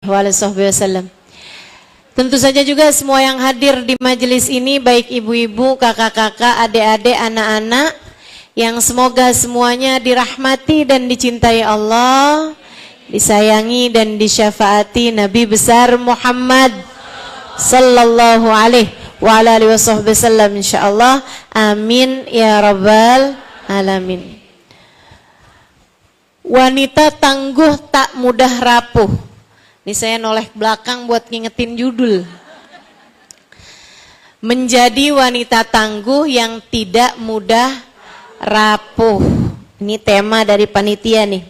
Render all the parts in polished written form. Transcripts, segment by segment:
wasallam. Tentu saja juga semua yang hadir di majelis ini, baik ibu-ibu, kakak-kakak, adik-adik, anak-anak, yang semoga semuanya dirahmati dan dicintai Allah, disayangi dan disyafaati Nabi besar Muhammad sallallahu alaihi wa alihi wasallam, insyaallah. Amin ya rabbal alamin. Wanita tangguh tak mudah rapuh. Ini saya noleh belakang buat ngingetin judul. Menjadi wanita tangguh yang tidak mudah rapuh. Ini tema dari panitia nih.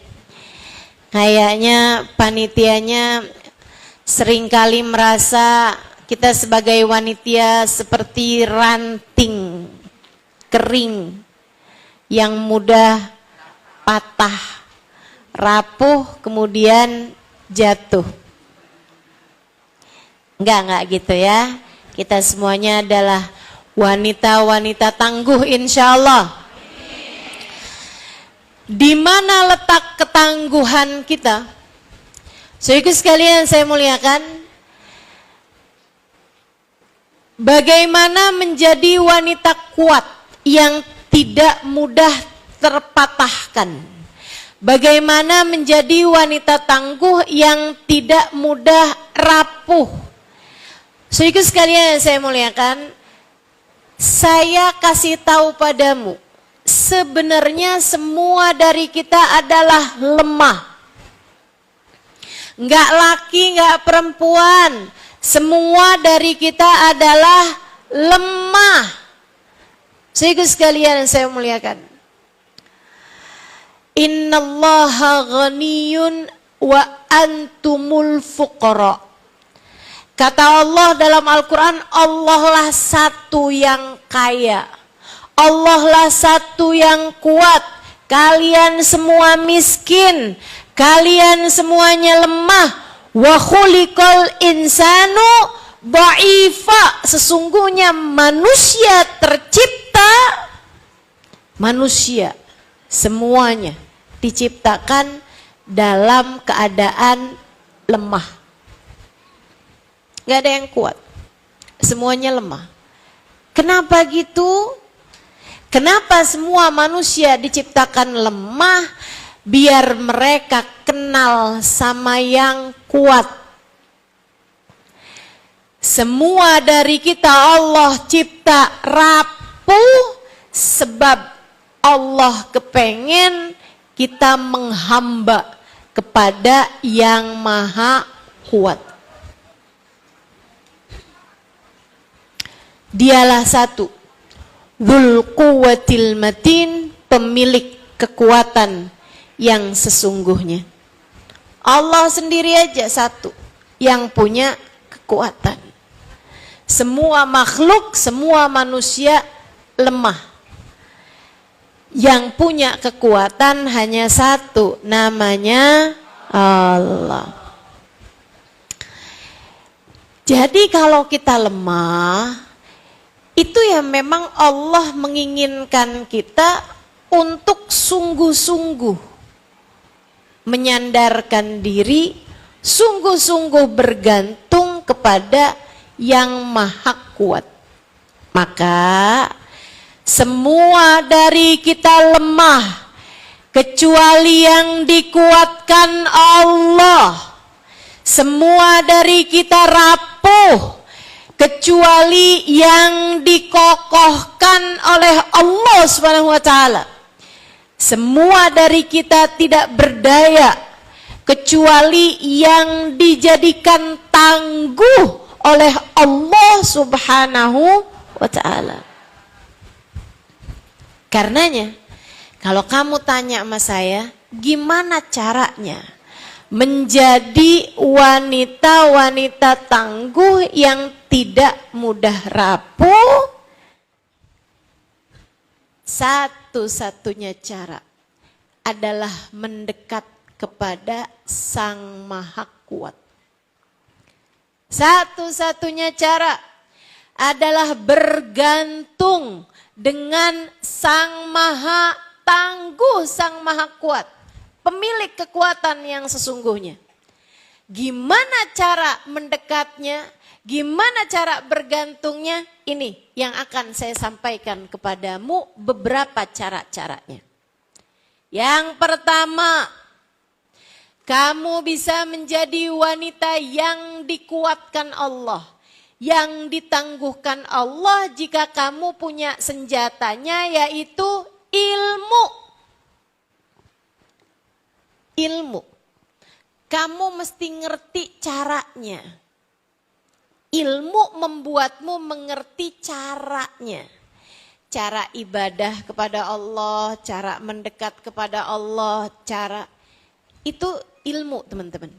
Kayaknya panitianya seringkali merasa kita sebagai wanita seperti ranting kering yang mudah patah, rapuh, kemudian jatuh. Enggak gitu ya. Kita semuanya adalah wanita-wanita tangguh insyaallah. Di mana letak ketangguhan kita? Saudaraku sekalian saya muliakan, bagaimana menjadi wanita kuat yang tidak mudah terpatahkan? Bagaimana menjadi wanita tangguh yang tidak mudah rapuh? Saudaraku sekalian yang saya muliakan, saya kasih tahu padamu, sebenarnya semua dari kita adalah lemah. Enggak laki, enggak perempuan, semua dari kita adalah lemah. Saudaraku sekalian yang saya muliakan, innallaha ghaniyun wa antumul fuqara. Kata Allah dalam Al-Quran, Allah lah satu yang kaya, Allah lah satu yang kuat. Kalian semua miskin, kalian semuanya lemah. Wa khuliqal insanu dha'ifa. Sesungguhnya manusia tercipta, manusia semuanya diciptakan dalam keadaan lemah. Gak ada yang kuat, semuanya lemah. Kenapa gitu? Kenapa semua manusia diciptakan lemah? Biar mereka kenal sama yang kuat. Semua dari kita Allah cipta rapuh, sebab Allah kepengen kita menghamba kepada yang maha kuat. Dialah satu, Dzul Quwwatil Matin, pemilik kekuatan yang sesungguhnya. Allah sendiri aja satu yang punya kekuatan. Semua makhluk, semua manusia lemah. Yang punya kekuatan hanya satu, namanya Allah. Jadi kalau kita lemah, itu ya memang Allah menginginkan kita untuk sungguh-sungguh menyandarkan diri, sungguh-sungguh bergantung kepada yang maha kuat. Maka semua dari kita lemah kecuali yang dikuatkan Allah. Semua dari kita rapuh kecuali yang dikokohkan oleh Allah Subhanahu wa taala. Semua dari kita tidak berdaya kecuali yang dijadikan tangguh oleh Allah Subhanahu wa taala. Karenanya, kalau kamu tanya sama saya, gimana caranya menjadi wanita-wanita tangguh yang tidak mudah rapuh? Satu-satunya cara adalah mendekat kepada Sang Maha Kuat. Satu-satunya cara adalah bergantung dengan Sang Maha Tangguh, Sang Maha Kuat, pemilik kekuatan yang sesungguhnya. Gimana cara mendekatnya? Gimana cara bergantungnya? Ini yang akan saya sampaikan kepadamu beberapa cara-caranya. Yang pertama, kamu bisa menjadi wanita yang dikuatkan Allah, yang ditangguhkan Allah jika kamu punya senjatanya, yaitu ilmu. Ilmu. Kamu mesti ngerti caranya. Ilmu membuatmu mengerti caranya. Cara ibadah kepada Allah, cara mendekat kepada Allah, cara itu ilmu, teman-teman.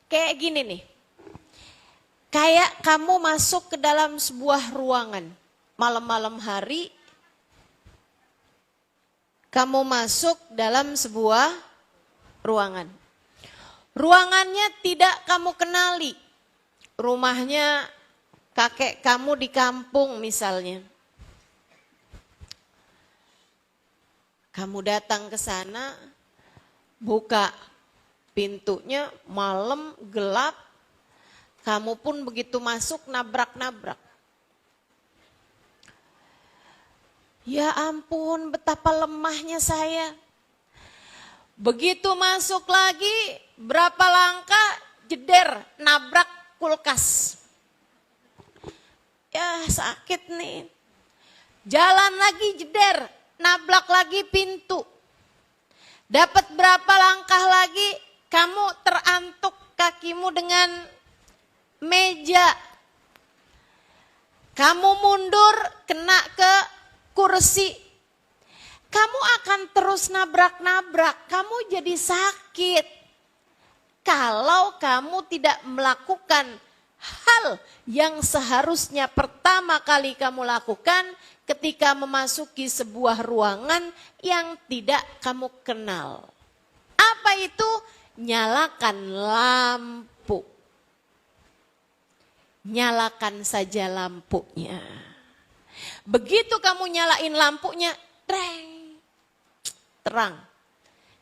Kayak gini nih. Kayak kamu masuk ke dalam sebuah ruangan. Malam-malam hari, kamu masuk dalam sebuah ruangan. Ruangannya tidak kamu kenali. Rumahnya kakek kamu di kampung misalnya. Kamu datang ke sana, buka pintunya, malam gelap. Kamu pun begitu masuk nabrak-nabrak. Ya ampun, betapa lemahnya saya. Begitu masuk lagi, berapa langkah jeder, nabrak kulkas. Ya sakit nih. Jalan lagi jeder, nabrak lagi pintu. Dapat berapa langkah lagi, kamu terantuk kakimu dengan meja. Kamu mundur, kena ke kursi. Kamu akan terus nabrak-nabrak, kamu jadi sakit. Kalau kamu tidak melakukan hal yang seharusnya pertama kali kamu lakukan ketika memasuki sebuah ruangan yang tidak kamu kenal. Apa itu? Nyalakan lampu. Nyalakan saja lampunya. Begitu kamu nyalain lampunya, terang.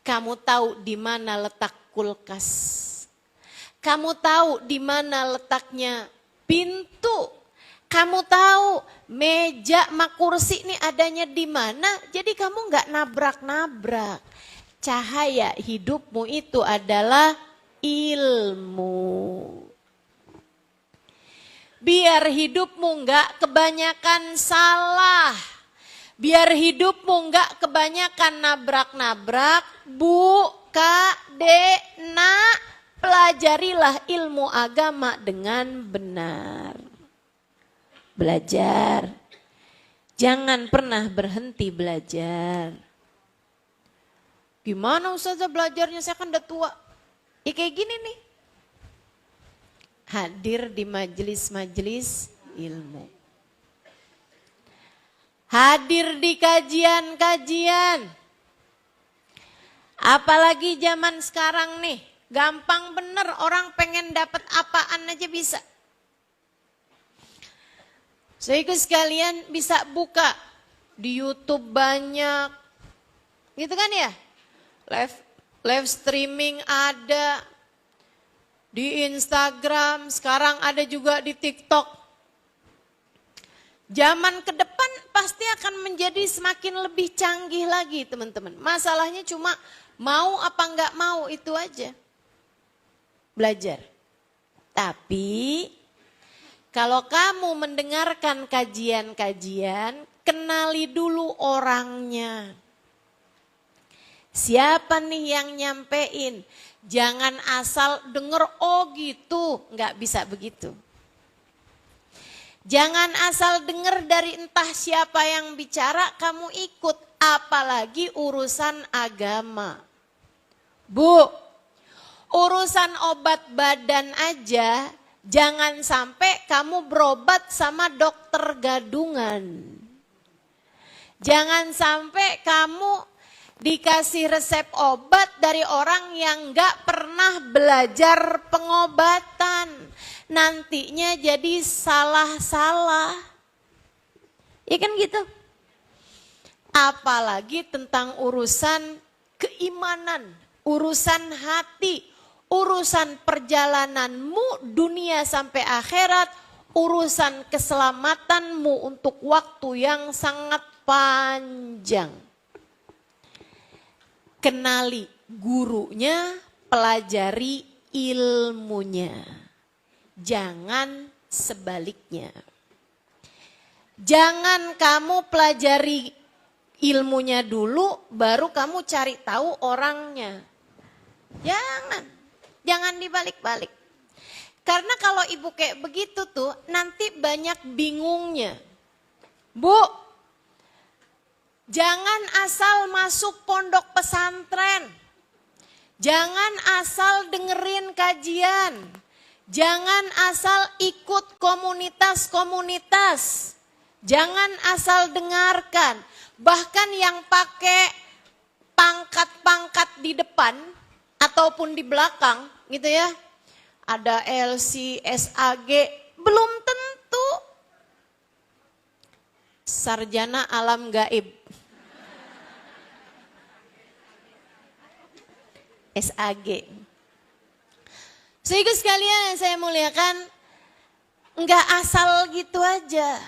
Kamu tahu di mana letak kulkas. Kamu tahu di mana letaknya pintu. Kamu tahu meja sama kursi ini adanya di mana. Jadi kamu nggak nabrak-nabrak. Cahaya hidupmu itu adalah ilmu. Biar hidupmu nggak kebanyakan salah. Biar hidupmu nggak kebanyakan nabrak-nabrak, Bu, Kak, Dek, Nak, pelajarilah ilmu agama dengan benar. Belajar. Jangan pernah berhenti belajar. Gimana Ustazah belajarnya? Saya kan udah tua. Ya kayak gini nih. Hadir di majelis-majelis ilmu. Hadir di kajian-kajian. Apalagi zaman sekarang nih, gampang bener orang pengen dapat apaan aja bisa. Saudaraku sekalian bisa buka di YouTube banyak, gitu kan ya? Live streaming ada, di Instagram, sekarang ada juga di TikTok. Zaman ke depan pasti akan menjadi semakin lebih canggih lagi teman-teman. Masalahnya cuma mau apa enggak mau itu aja. Belajar. Tapi kalau kamu mendengarkan kajian-kajian, kenali dulu orangnya. Siapa nih yang nyampein? Jangan asal denger oh gitu, enggak bisa begitu. Jangan asal dengar dari entah siapa yang bicara, kamu ikut. Apalagi urusan agama. Bu, urusan obat badan aja, jangan sampai kamu berobat sama dokter gadungan. Jangan sampai kamu dikasih resep obat dari orang yang gak pernah belajar pengobatan. Nantinya jadi salah-salah. Ya kan gitu. Apalagi tentang urusan keimanan, urusan hati, urusan perjalananmu dunia sampai akhirat, urusan keselamatanmu untuk waktu yang sangat panjang. Kenali gurunya, pelajari ilmunya. Jangan sebaliknya. Jangan kamu pelajari ilmunya dulu, baru kamu cari tahu orangnya. Jangan dibalik-balik. Karena kalau ibu kayak begitu tuh, nanti banyak bingungnya. Bu, jangan asal masuk pondok pesantren. Jangan asal dengerin kajian. Jangan asal ikut komunitas-komunitas. Jangan asal dengarkan. Bahkan yang pakai pangkat-pangkat di depan ataupun di belakang gitu ya. Ada LC, SAG, belum tentu sarjana alam gaib. SAG. Sehingga sekalian yang saya muliakan, enggak asal gitu aja.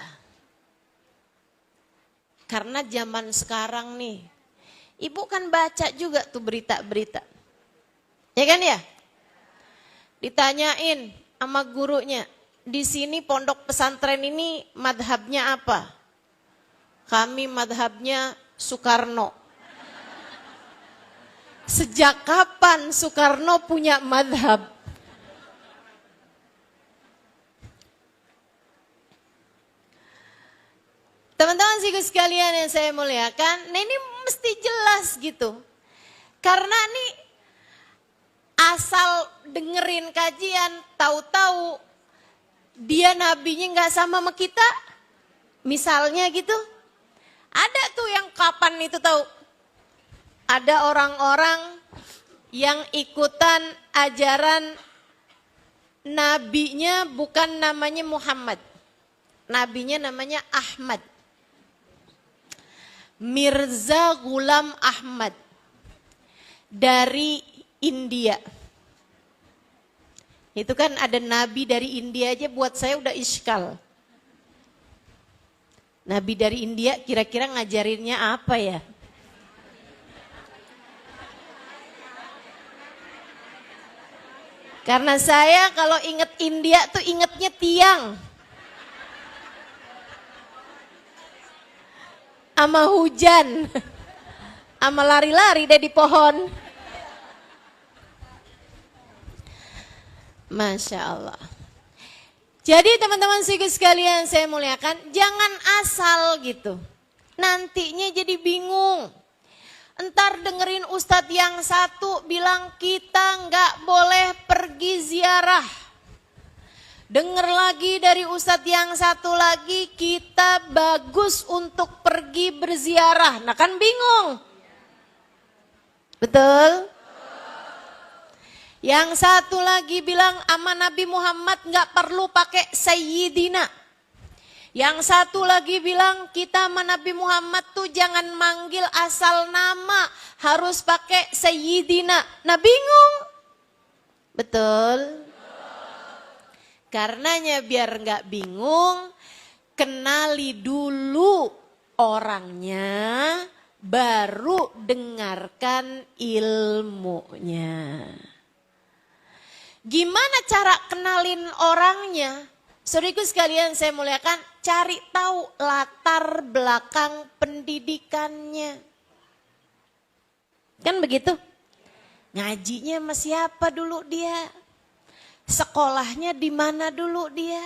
Karena zaman sekarang nih, ibu kan baca juga tuh berita-berita. Ya kan ya? Ditanyain sama gurunya, di sini pondok pesantren ini madhabnya apa? Kami madhabnya Soekarno. Sejak kapan Soekarno punya madhab? Teman-teman sekalian yang saya muliakan, nah ini mesti jelas gitu. Karena nih asal dengerin kajian, tahu-tahu dia nabinya nggak sama kita, misalnya gitu. Ada tuh yang kapan itu tahu? Ada orang-orang yang ikutan ajaran nabinya bukan namanya Muhammad, nabinya namanya Ahmad. Mirza Ghulam Ahmad dari India. Itu kan ada nabi dari India aja buat saya udah iskal. Nabi dari India kira-kira ngajarinnya apa ya? Karena saya kalau inget India tuh ingetnya tiang. Sama hujan, sama lari-lari deh di pohon. Masya Allah. Jadi teman-teman sekalian saya muliakan, jangan asal gitu. Nantinya jadi bingung. Entar dengerin ustadz yang satu bilang kita nggak boleh pergi ziarah. Dengar lagi dari ustadz yang satu lagi, kita bagus untuk pergi berziarah. Nah kan bingung. Betul? Yang satu lagi bilang sama Nabi Muhammad nggak perlu pakai Sayyidina. Yang satu lagi bilang kita sama Nabi Muhammad tuh jangan manggil asal nama, harus pakai Sayyidina. Nah bingung. Betul? Karenanya biar nggak bingung, kenali dulu orangnya, baru dengarkan ilmunya. Gimana cara kenalin orangnya? Saudaraku sekalian saya muliakan, cari tahu latar belakang pendidikannya. Kan begitu? Ngajinya sama siapa dulu dia? Sekolahnya di mana dulu dia?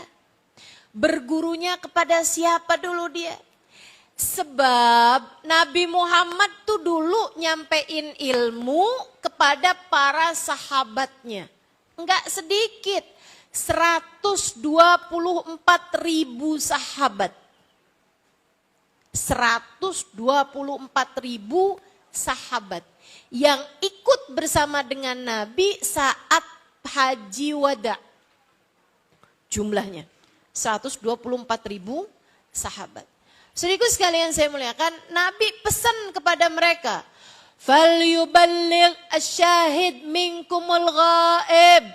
Bergurunya kepada siapa dulu dia? Sebab Nabi Muhammad tuh dulu nyampein ilmu kepada para sahabatnya. Enggak sedikit, 124.000 sahabat. 124.000 sahabat yang ikut bersama dengan Nabi saat haji wada. Jumlahnya 124.000 sahabat. Saudaraku sekalian saya muliakan, Nabi pesan kepada mereka, falyuballigh asyahid minkumul ghaib.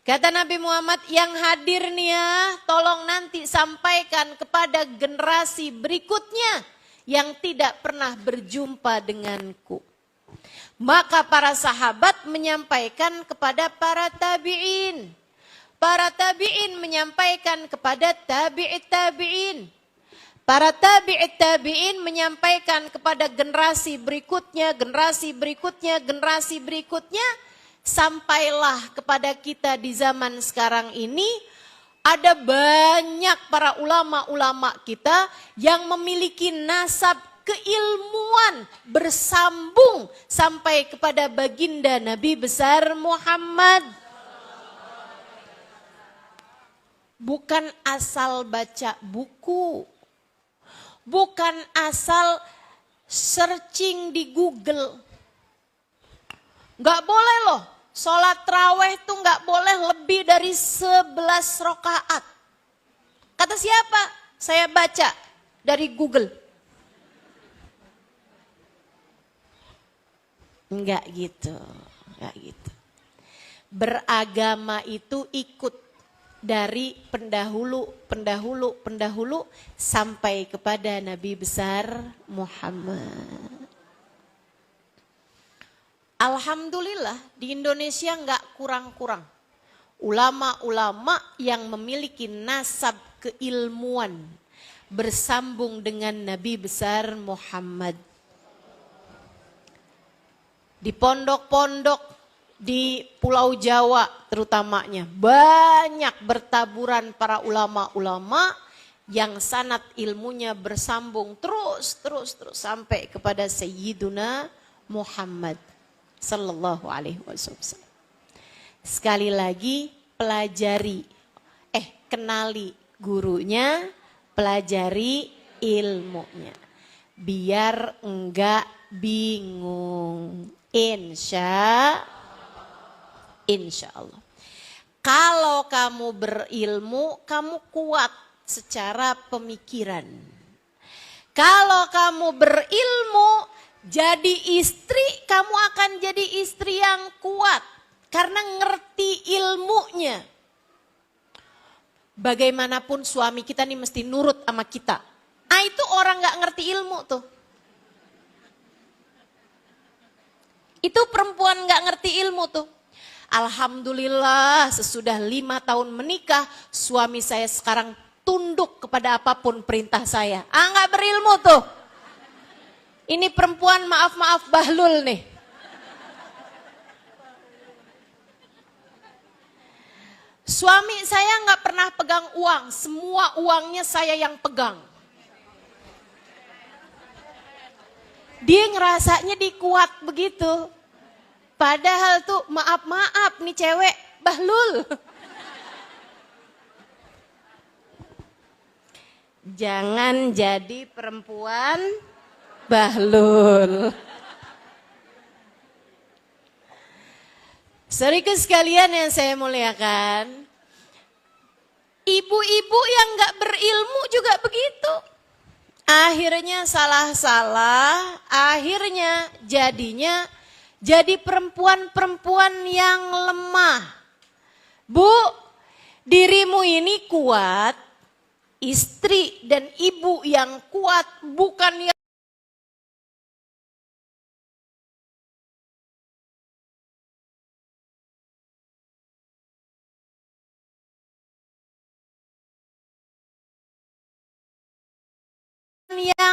Kata Nabi Muhammad, yang hadir nih ya, tolong nanti sampaikan kepada generasi berikutnya yang tidak pernah berjumpa denganku. Maka para sahabat menyampaikan kepada para tabi'in. Para tabi'in menyampaikan kepada tabi'it tabi'in. Para tabi'it tabi'in menyampaikan kepada generasi berikutnya, generasi berikutnya, generasi berikutnya. Sampailah kepada kita di zaman sekarang ini, ada banyak para ulama-ulama kita yang memiliki nasab keilmuan bersambung sampai kepada baginda Nabi besar Muhammad. Bukan asal baca buku, bukan asal searching di Google. Nggak boleh loh, sholat raweh itu nggak boleh lebih dari 11 rakaat. Kata siapa? Saya baca dari Google. Enggak gitu, enggak gitu. Beragama itu ikut dari pendahulu sampai kepada Nabi besar Muhammad. Alhamdulillah di Indonesia enggak kurang-kurang ulama-ulama yang memiliki nasab keilmuan bersambung dengan Nabi besar Muhammad. Di pondok-pondok di Pulau Jawa terutamanya banyak bertaburan para ulama-ulama yang sanad ilmunya bersambung terus sampai kepada Sayyiduna Muhammad sallallahu alaihi wasallam. Sekali lagi pelajari, kenali gurunya, pelajari ilmunya. Biar enggak bingung. Insya Allah. Kalau kamu berilmu, kamu kuat secara pemikiran. Kalau kamu berilmu, jadi istri, kamu akan jadi istri yang kuat. Karena ngerti ilmunya. Bagaimanapun suami kita nih mesti nurut sama kita. Itu orang gak ngerti ilmu tuh. Itu perempuan gak ngerti ilmu tuh. Alhamdulillah sesudah 5 tahun menikah, suami saya sekarang tunduk kepada apapun perintah saya. Gak berilmu tuh. Ini perempuan maaf bahlul nih. Suami saya gak pernah pegang uang, semua uangnya saya yang pegang. Dia ngerasanya dikuat begitu. Padahal tuh maaf nih cewek bahlul. Jangan jadi perempuan bahlul. Saudaraku sekalian yang saya muliakan, ibu-ibu yang gak berilmu juga begitu. Akhirnya salah-salah, akhirnya jadinya jadi perempuan-perempuan yang lemah. Bu, dirimu ini kuat, istri dan ibu yang kuat, bukan yang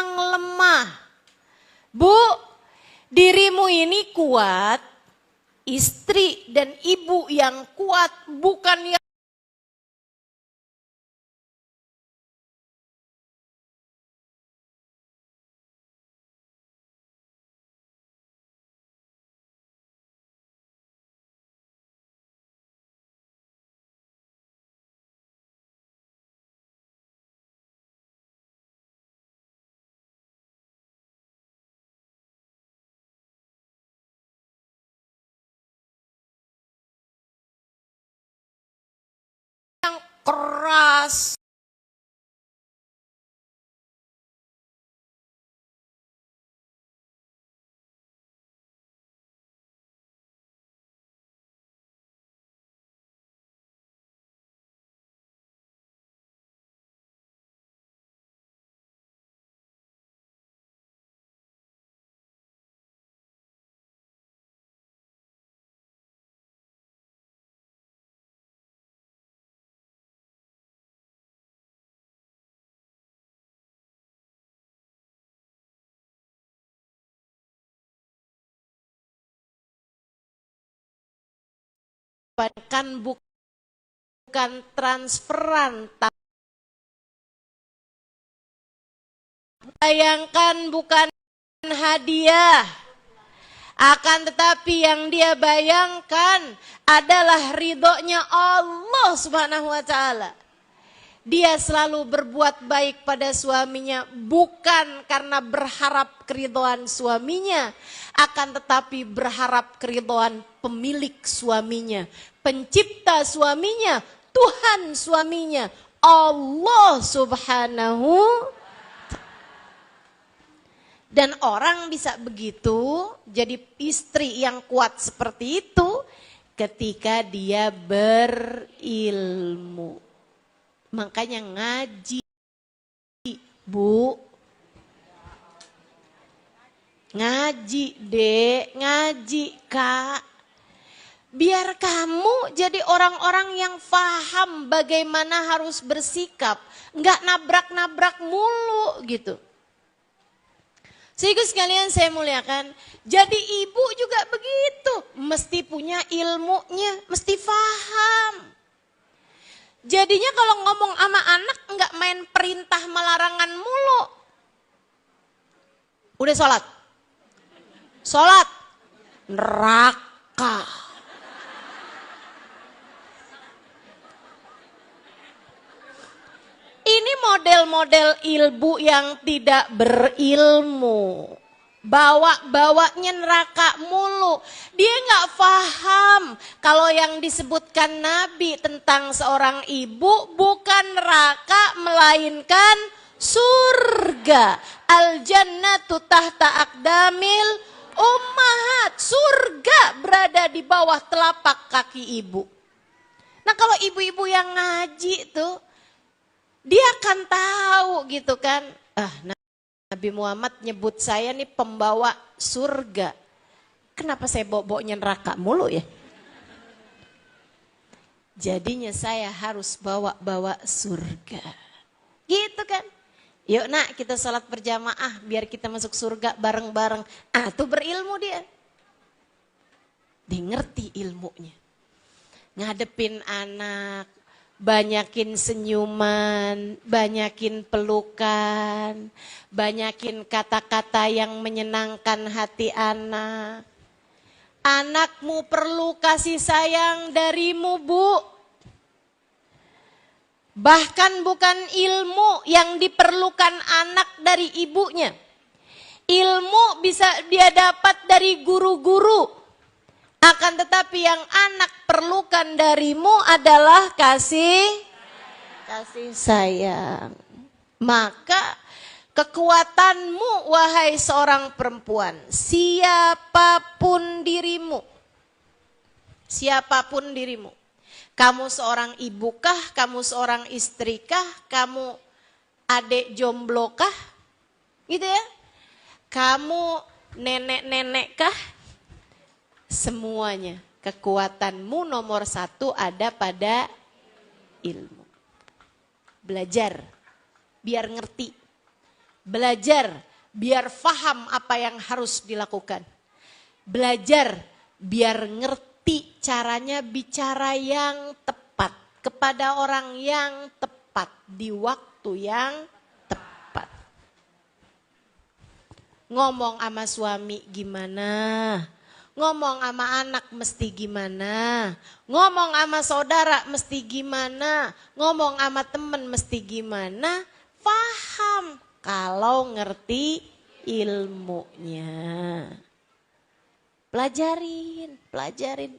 lemah. Bu, dirimu ini kuat, istri dan ibu yang kuat, bukan yang keras. kan bukan transferan, bayangkan bukan hadiah, akan tetapi yang dia bayangkan adalah ridhonya Allah Subhanahu wa Ta'ala. Dia selalu berbuat baik pada suaminya bukan karena berharap keridhaan suaminya, akan tetapi berharap keridhaan pemilik suaminya, pencipta suaminya, Tuhan suaminya, Allah Subhanahu. Dan orang bisa begitu, jadi istri yang kuat seperti itu ketika dia berilmu. Makanya ngaji, Bu. Ngaji, Dek. Ngaji, Kak. Biar kamu jadi orang-orang yang paham bagaimana harus bersikap. Enggak nabrak-nabrak mulu gitu. Sehingga sekalian saya muliakan, jadi ibu juga begitu. Mesti punya ilmunya, mesti paham. Jadinya kalau ngomong sama anak enggak main perintah melarangan mulu. Udah sholat? Sholat? Neraka. Ini model-model ibu yang tidak berilmu. Bawa-bawanya neraka mulu. Dia nggak paham kalau yang disebutkan Nabi tentang seorang ibu bukan neraka melainkan surga. Al-jannatu tahta aqdamil ummahat. Surga berada di bawah telapak kaki ibu. Nah kalau ibu-ibu yang ngaji tuh, dia akan tahu gitu kan. Nabi Muhammad nyebut saya nih pembawa surga. Kenapa saya bawa-bawanya neraka mulu ya? Jadinya saya harus bawa-bawa surga. Gitu kan? Yuk nak kita sholat berjamaah biar kita masuk surga bareng-bareng. Tuh berilmu dia. Dia ngerti ilmunya. Ngadepin anak. Banyakin senyuman, banyakin pelukan, banyakin kata-kata yang menyenangkan hati anak. Anakmu perlu kasih sayang darimu, Bu. Bahkan bukan ilmu yang diperlukan anak dari ibunya. Ilmu bisa dia dapat dari guru-guru. Akan tetapi yang anak perlukan darimu adalah kasih sayang. Maka kekuatanmu wahai seorang perempuan, siapapun dirimu. Kamu seorang ibukah, kamu seorang istrikah, kamu adik jomblokah? Gitu ya. Kamu nenek-nenekkah? Semuanya kekuatanmu nomor satu ada pada ilmu. Belajar biar ngerti. Belajar biar faham apa yang harus dilakukan. Belajar biar ngerti caranya bicara yang tepat. Kepada orang yang tepat. Di waktu yang tepat. Ngomong sama suami gimana? Ngomong sama anak mesti gimana, ngomong sama saudara mesti gimana, ngomong sama temen mesti gimana, paham kalau ngerti ilmunya. Pelajarin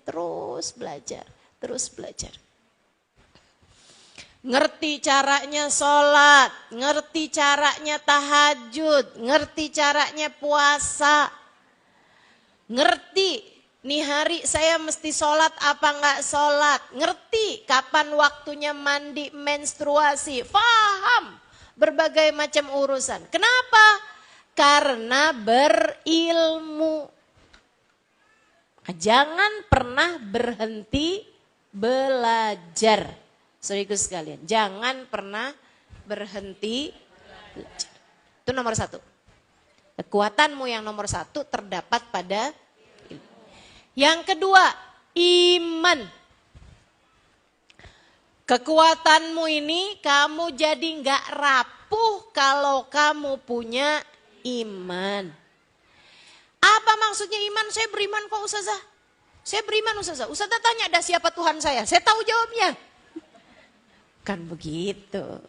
terus belajar. Ngerti caranya sholat, ngerti caranya tahajud, ngerti caranya puasa. Ngerti, nih hari saya mesti sholat apa enggak sholat. Ngerti kapan waktunya mandi menstruasi. Faham berbagai macam urusan. Kenapa? Karena berilmu. Jangan pernah berhenti belajar. Saudaraku sekalian, jangan pernah berhenti belajar. Itu nomor satu. Kekuatanmu yang nomor satu terdapat pada ilmu. Yang kedua, iman. Kekuatanmu ini kamu jadi nggak rapuh kalau kamu punya iman. Apa maksudnya iman? Saya beriman kok Ustazah. Saya beriman Ustazah. Ustazah tanya ada siapa Tuhan saya? Saya tahu jawabnya. Kan begitu.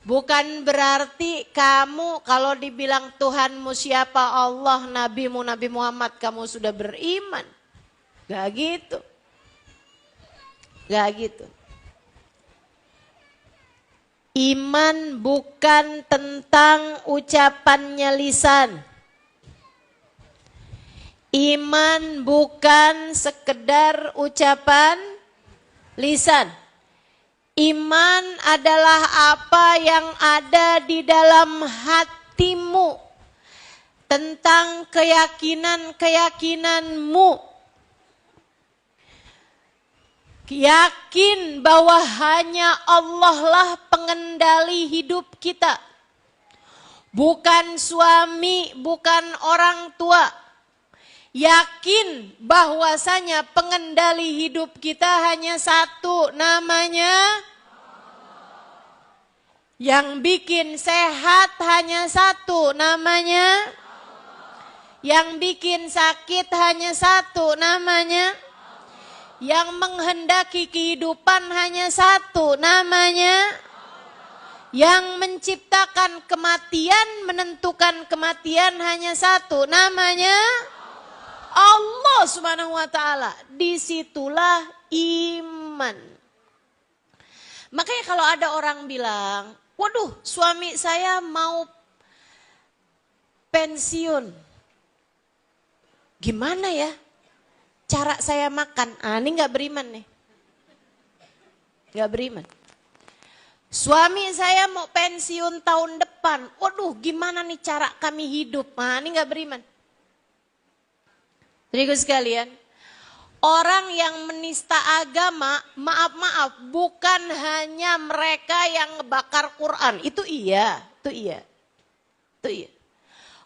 Bukan berarti kamu kalau dibilang Tuhanmu siapa Allah, Nabimu Nabi Muhammad kamu sudah beriman. Gak gitu. Gak gitu. Iman bukan tentang ucapannya lisan. Iman bukan sekedar ucapan lisan. Iman adalah apa yang ada di dalam hatimu tentang keyakinan-keyakinanmu. Yakin bahwa hanya Allah lah pengendali hidup kita. Bukan suami, bukan orang tua. Yakin bahwasanya pengendali hidup kita hanya satu, namanya yang bikin sehat hanya satu, namanya yang bikin sakit hanya satu, namanya yang menghendaki kehidupan hanya satu, namanya yang menciptakan kematian, menentukan kematian hanya satu, namanya Allah Subhanahu wa ta'ala. Disitulah iman. Makanya kalau ada orang bilang, waduh suami saya mau pensiun. Gimana ya cara saya makan? Ini gak beriman nih. Gak beriman. Suami saya mau pensiun tahun depan. Waduh gimana nih cara kami hidup? Ini gak beriman. Terigu sekalian, orang yang menista agama, maaf, bukan hanya mereka yang ngebakar Quran. Itu iya.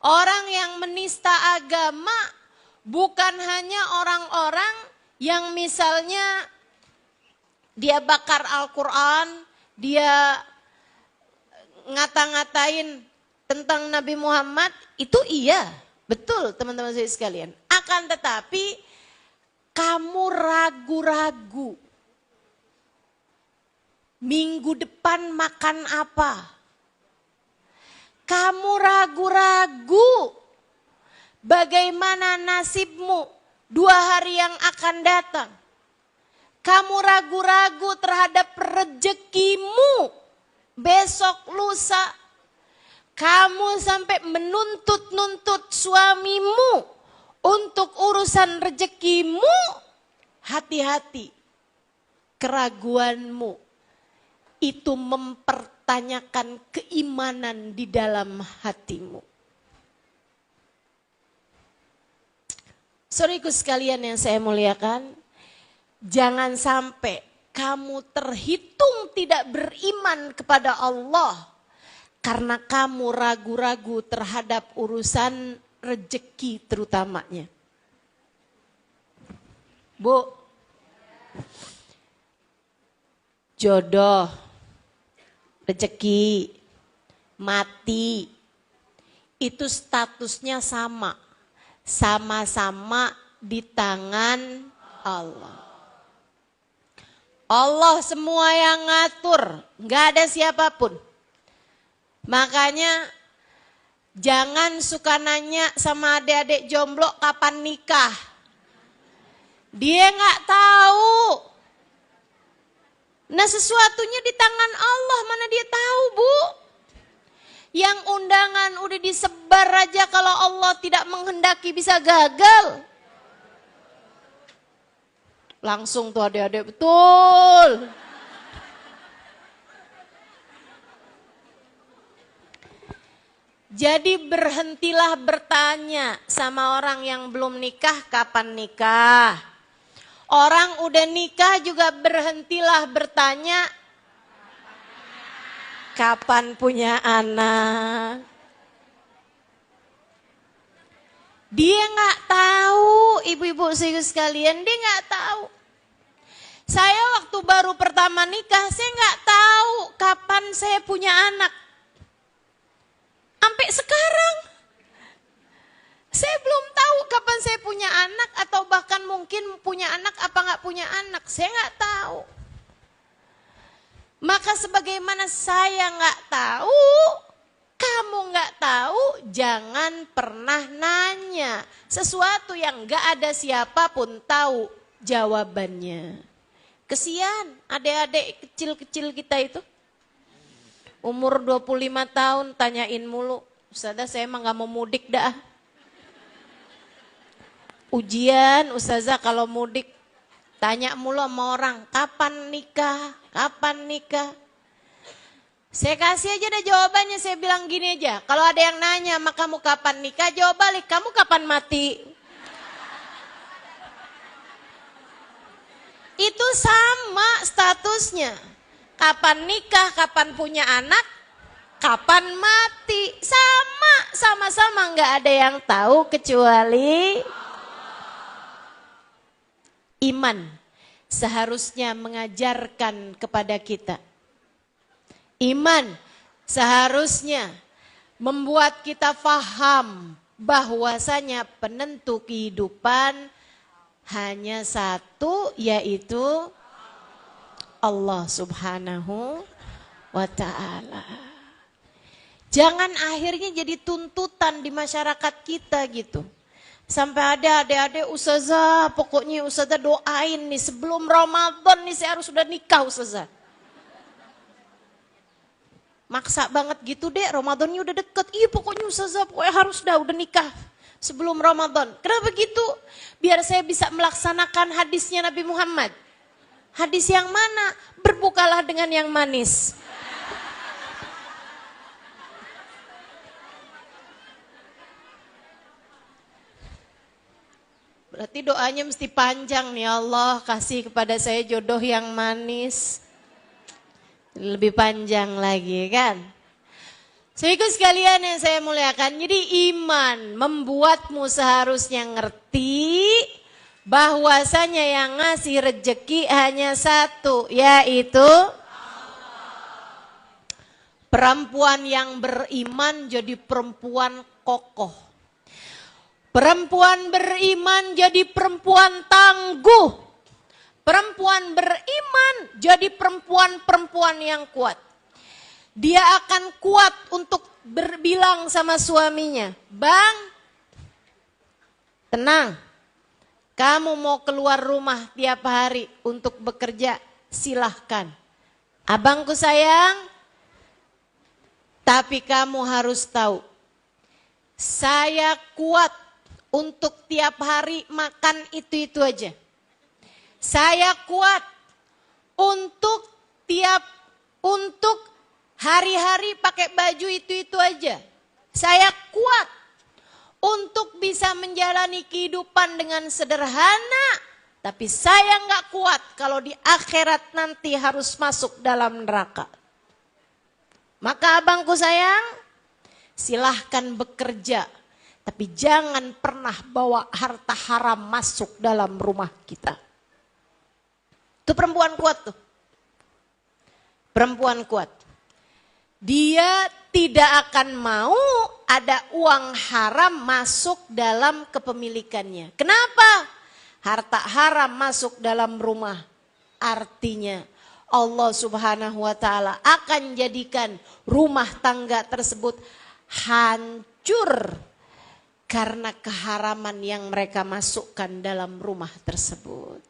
Orang yang menista agama bukan hanya orang-orang yang misalnya dia bakar Al-Quran, dia ngata-ngatain tentang Nabi Muhammad, itu iya. Betul teman-teman saya sekalian. Akan tetapi kamu ragu-ragu. Minggu depan makan apa? Kamu ragu-ragu. Bagaimana nasibmu 2 hari yang akan datang? Kamu ragu-ragu terhadap rezekimu besok lusa. Kamu sampai menuntut-nuntut suamimu untuk urusan rezekimu. Hati-hati. Keraguanmu itu mempertanyakan keimanan di dalam hatimu. Saudaraku sekalian yang saya muliakan, jangan sampai kamu terhitung tidak beriman kepada Allah karena kamu ragu-ragu terhadap urusan rezeki terutamanya. Bu, jodoh, rezeki, mati, itu statusnya sama. Sama-sama di tangan Allah. Allah semua yang ngatur, nggak ada siapapun. Makanya jangan suka nanya sama adik-adik jomblo kapan nikah. Dia nggak tahu. Nah sesuatunya di tangan Allah, mana dia tahu bu. Yang undangan udah disebar aja kalau Allah tidak menghendaki bisa gagal. Langsung tuh adik-adik betul. Jadi berhentilah bertanya sama orang yang belum nikah kapan nikah. Orang udah nikah juga berhentilah bertanya kapan punya anak. Dia nggak tahu, ibu-ibu sekalian, dia nggak tahu. Saya waktu baru pertama lama nikah, saya nggak tahu kapan saya punya anak. Sampai sekarang, saya belum tahu kapan saya punya anak atau bahkan mungkin punya anak apa nggak punya anak. Saya nggak tahu. Maka sebagaimana saya nggak tahu, kamu nggak tahu, jangan pernah nanya sesuatu yang nggak ada siapapun tahu jawabannya. Kesian adik-adik kecil-kecil kita itu. Umur 25 tahun tanyain mulu, Ustazah saya emang nggak mau mudik dah. Ujian Ustazah kalau mudik, tanya mulu sama orang, kapan nikah, kapan nikah. Saya kasih aja deh jawabannya, saya bilang gini aja. Kalau ada yang nanya, maka kamu kapan nikah, jawab balik, kamu kapan mati. Itu sama statusnya. Kapan nikah, kapan punya anak, kapan mati. Sama-sama nggak ada yang tahu kecuali iman. Seharusnya mengajarkan kepada kita. Iman seharusnya membuat kita faham bahwasanya penentu kehidupan hanya satu, yaitu Allah Subhanahu wa ta'ala. Jangan akhirnya jadi tuntutan di masyarakat kita gitu. Sampai ada adik-adik, Ustazah pokoknya Ustazah doain nih sebelum Ramadan nih saya harus sudah nikah Ustazah. Maksa banget gitu deh, Ramadannya udah deket. Iya pokoknya Ustazah pokoknya harus udah nikah sebelum Ramadan. Kenapa gitu? Biar saya bisa melaksanakan hadisnya Nabi Muhammad. Hadis yang mana? Berbukalah dengan yang manis. Berarti doanya mesti panjang nih, Allah kasih kepada saya jodoh yang manis. Lebih panjang lagi kan. Saudaraku sekalian yang saya muliakan, jadi iman membuatmu seharusnya ngerti bahwasanya yang ngasih rezeki hanya satu, yaitu perempuan yang beriman jadi perempuan kokoh. Perempuan beriman jadi perempuan tangguh. Perempuan beriman jadi perempuan-perempuan yang kuat. Dia akan kuat untuk berbilang sama suaminya, Bang, tenang, kamu mau keluar rumah tiap hari untuk bekerja, silahkan. Abangku sayang, tapi kamu harus tahu, saya kuat untuk tiap hari makan itu aja. Saya kuat untuk hari-hari pakai baju itu aja. Saya kuat untuk bisa menjalani kehidupan dengan sederhana. Tapi saya nggak kuat kalau di akhirat nanti harus masuk dalam neraka. Maka abangku sayang, silahkan bekerja. Tapi jangan pernah bawa harta haram masuk dalam rumah kita. Itu perempuan kuat tuh. Perempuan kuat. Dia tidak akan mau ada uang haram masuk dalam kepemilikannya. Kenapa? Harta haram masuk dalam rumah. Artinya Allah Subhanahu wa ta'ala akan jadikan rumah tangga tersebut hancur karena keharaman yang mereka masukkan dalam rumah tersebut.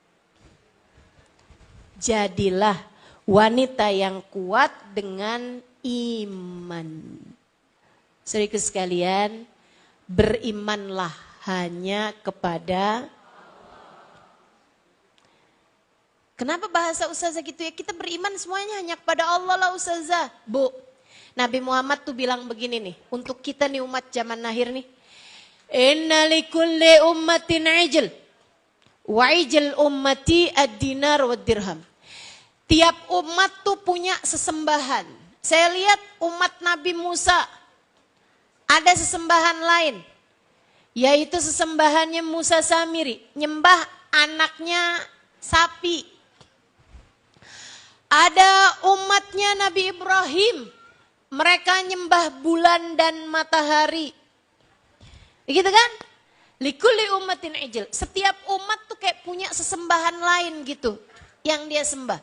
Jadilah wanita yang kuat dengan iman. Saudaraku sekalian, berimanlah hanya kepada. Kenapa bahasa Ustazah gitu ya? Kita beriman semuanya hanya kepada Allah lah Ustazah. Bu, Nabi Muhammad tuh bilang begini nih, untuk kita nih umat zaman akhir nih. Inna likulli ummatin ijl, wa ijl ummati ad-dinar wa dirham. Tiap umat tuh punya sesembahan. Saya lihat umat Nabi Musa ada sesembahan lain. Yaitu sesembahannya Musa Samiri. Nyembah anaknya sapi. Ada umatnya Nabi Ibrahim, mereka nyembah bulan dan matahari. Begitu kan? Likulli ummatin ijl. Setiap umat tuh kayak punya sesembahan lain gitu yang dia sembah.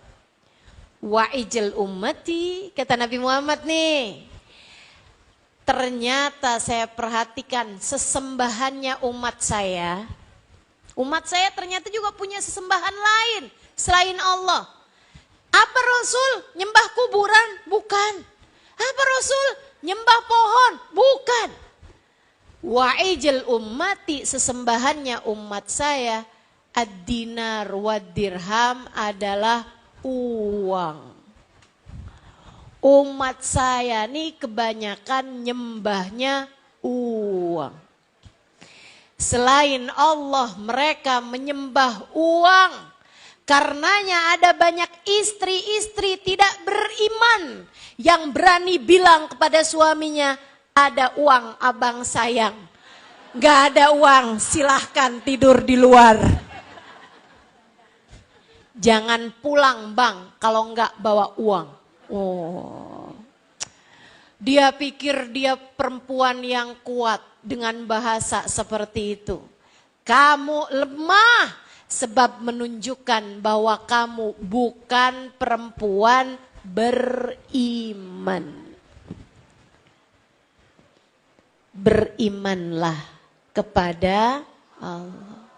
Wa ijl ummati, kata Nabi Muhammad nih. Ternyata saya perhatikan sesembahannya umat saya ternyata juga punya sesembahan lain selain Allah. Apa Rasul? Nyembah kuburan? Bukan. Apa Rasul? Nyembah pohon? Bukan. Wa'ijil ummati, sesembahannya umat saya, ad-dinar wa dirham adalah uang. Umat saya nih kebanyakan nyembahnya uang. Selain Allah mereka menyembah uang. Karenanya ada banyak istri-istri tidak beriman yang berani bilang kepada suaminya, ada uang abang sayang. Gak ada uang, silahkan tidur di luar. Jangan pulang bang kalau gak bawa uang. Oh, dia pikir dia perempuan yang kuat dengan bahasa seperti itu. Kamu lemah. Sebab menunjukkan bahwa kamu bukan perempuan beriman. Berimanlah kepada Allah.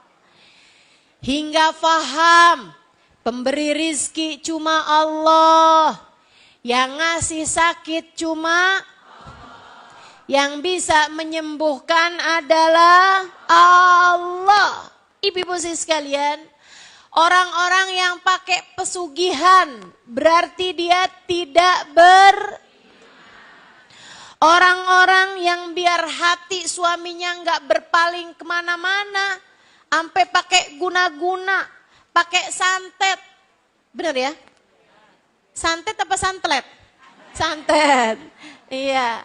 Hingga faham pemberi rizki cuma Allah. Yang ngasih sakit cuma Allah. Yang bisa menyembuhkan adalah Allah. Ibu-ibu sekalian, orang-orang yang pakai pesugihan berarti dia tidak orang-orang yang biar hati suaminya nggak berpaling kemana-mana, sampai pakai guna-guna, pakai santet, bener ya? Santet apa santlet? Santet, iya.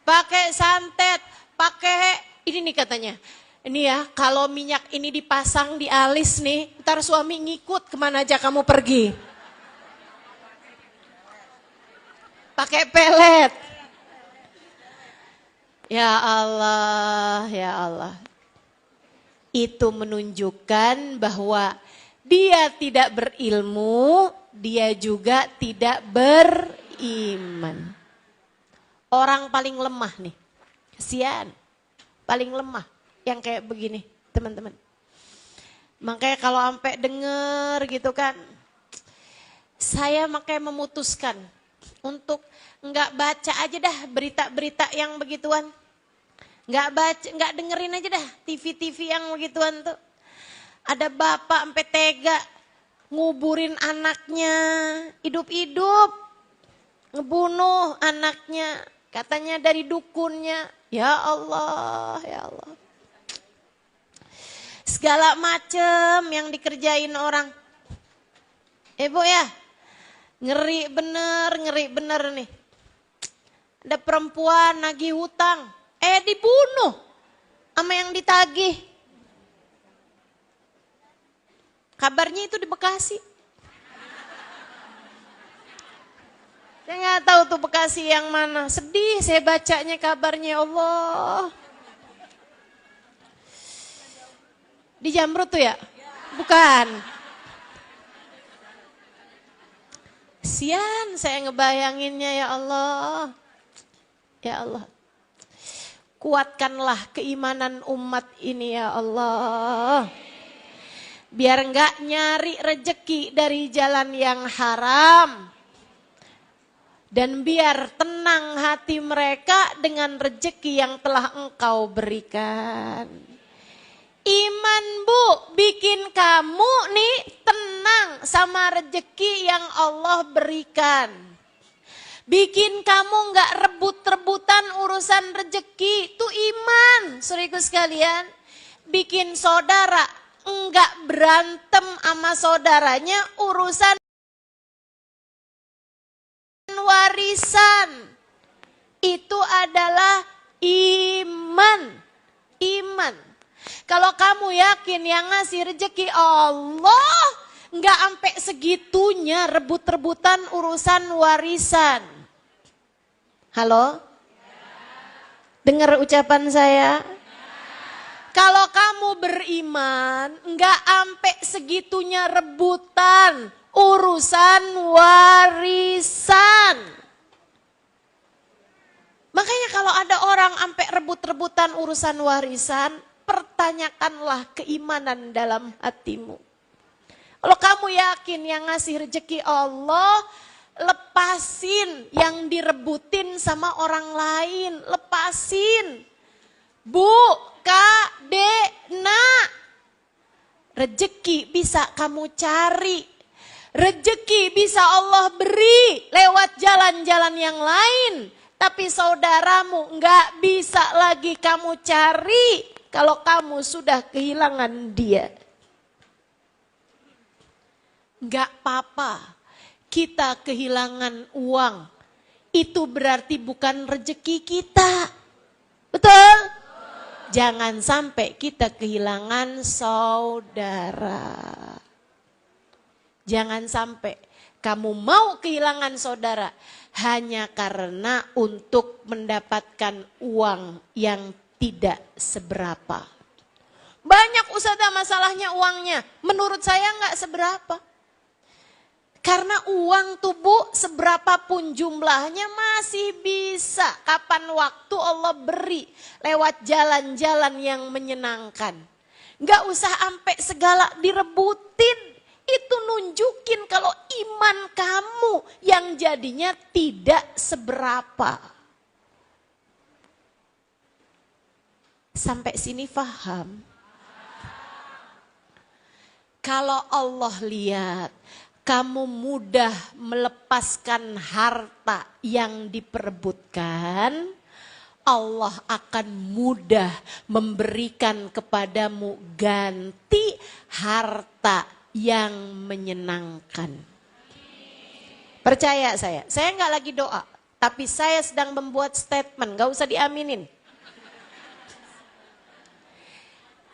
Pakai santet, pakai ini nih katanya. Ini ya, kalau minyak ini dipasang di alis nih, ntar suami ngikut kemana aja kamu pergi. Pakai pelet. Ya Allah, ya Allah. Itu menunjukkan bahwa dia tidak berilmu, dia juga tidak beriman. Orang paling lemah nih, kasihan, paling lemah. Yang kayak begini, teman-teman. Makanya kalau sampai denger gitu kan, saya makanya memutuskan untuk nggak baca aja dah berita-berita yang begituan. Nggak dengerin aja dah TV-TV yang begituan tuh. Ada bapak sampai tega nguburin anaknya, hidup-hidup, ngebunuh anaknya, katanya dari dukunnya. Ya Allah, ya Allah. Segala macem yang dikerjain orang. Bu ya, ngeri bener nih. Ada perempuan nagih hutang, dibunuh sama yang ditagih. Kabarnya itu di Bekasi. Saya nggak tahu tuh Bekasi yang mana. Sedih saya bacanya kabarnya, Allah. Di Jamrut tuh ya? Bukan. Sian saya ngebayanginnya, ya Allah. Ya Allah. Kuatkanlah keimanan umat ini, ya Allah. Biar enggak nyari rejeki dari jalan yang haram. Dan biar tenang hati mereka dengan rejeki yang telah Engkau berikan. Iman Bu, bikin kamu nih tenang sama rejeki yang Allah berikan. Bikin kamu gak rebut-rebutan urusan rejeki, itu iman. Saudaraku sekalian, bikin saudara enggak berantem sama saudaranya urusan warisan. Itu adalah iman. Iman. Kalau kamu yakin yang ngasih rezeki Allah, nggak sampai segitunya rebut-rebutan urusan warisan. Halo? Dengar ucapan saya? Kalau kamu beriman, nggak sampai segitunya rebutan urusan warisan. Makanya kalau ada orang sampai rebut-rebutan urusan warisan, pertanyakanlah keimanan dalam hatimu. Kalau kamu yakin yang ngasih rezeki Allah, lepasin yang direbutin sama orang lain, lepasin. Bu, Kak, Dek, Nak, rezeki bisa kamu cari. Rezeki bisa Allah beri lewat jalan-jalan yang lain. Tapi saudaramu nggak bisa lagi kamu cari kalau kamu sudah kehilangan dia. Nggak apa-apa kita kehilangan uang. Itu berarti bukan rezeki kita. Betul? Jangan sampai kita kehilangan saudara. Jangan sampai kamu mau kehilangan saudara hanya karena untuk mendapatkan uang yang tidak seberapa. Banyak ustazah masalahnya uangnya. Menurut saya nggak seberapa. Karena uang tubuh seberapapun jumlahnya masih bisa kapan waktu Allah beri lewat jalan-jalan yang menyenangkan. Nggak usah sampai segala direbutin. Itu nunjukin kalau iman kamu yang jadinya tidak seberapa. Sampai sini paham? Kalau Allah lihat kamu mudah melepaskan harta yang diperebutkan, Allah akan mudah memberikan kepadamu ganti harta yang menyenangkan. Percaya saya nggak lagi doa, tapi saya sedang membuat statement, nggak usah diaminin.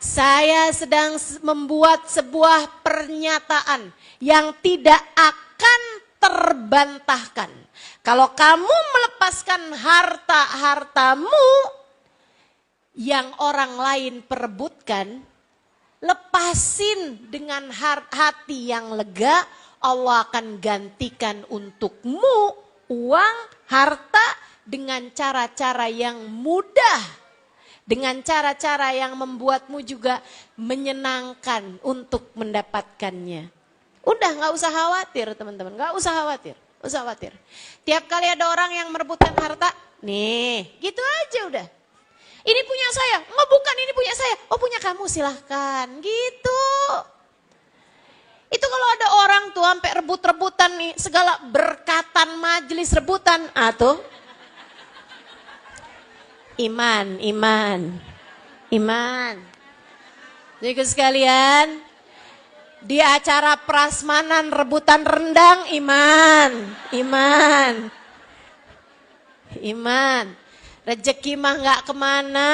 Saya sedang membuat sebuah pernyataan yang tidak akan terbantahkan. Kalau kamu melepaskan harta-hartamu yang orang lain perebutkan, lepasin dengan hati yang lega, Allah akan gantikan untukmu uang, harta dengan cara-cara yang mudah. Dengan cara-cara yang membuatmu juga menyenangkan untuk mendapatkannya. Udah gak usah khawatir teman-teman, gak usah khawatir. Usah khawatir. Tiap kali ada orang yang merebutkan harta, nih gitu aja udah. Ini punya saya, nggak bukan ini punya saya. Oh punya kamu silahkan, gitu. Itu kalau ada orang tuh sampai rebut-rebutan nih, segala berkatan majelis rebutan. Tuh. Iman. Jadi sekalian, di acara prasmanan rebutan rendang, iman. Rezeki mah nggak kemana.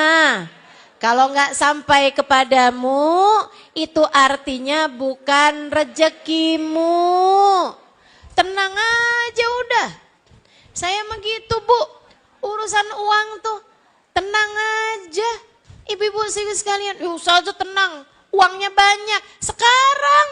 Kalau nggak sampai kepadamu, itu artinya bukan rezekimu. Tenang aja udah. Saya mah gitu Bu, urusan uang tuh tenang aja. Ibu-ibu sekalian, usah aja tenang, uangnya banyak. Sekarang,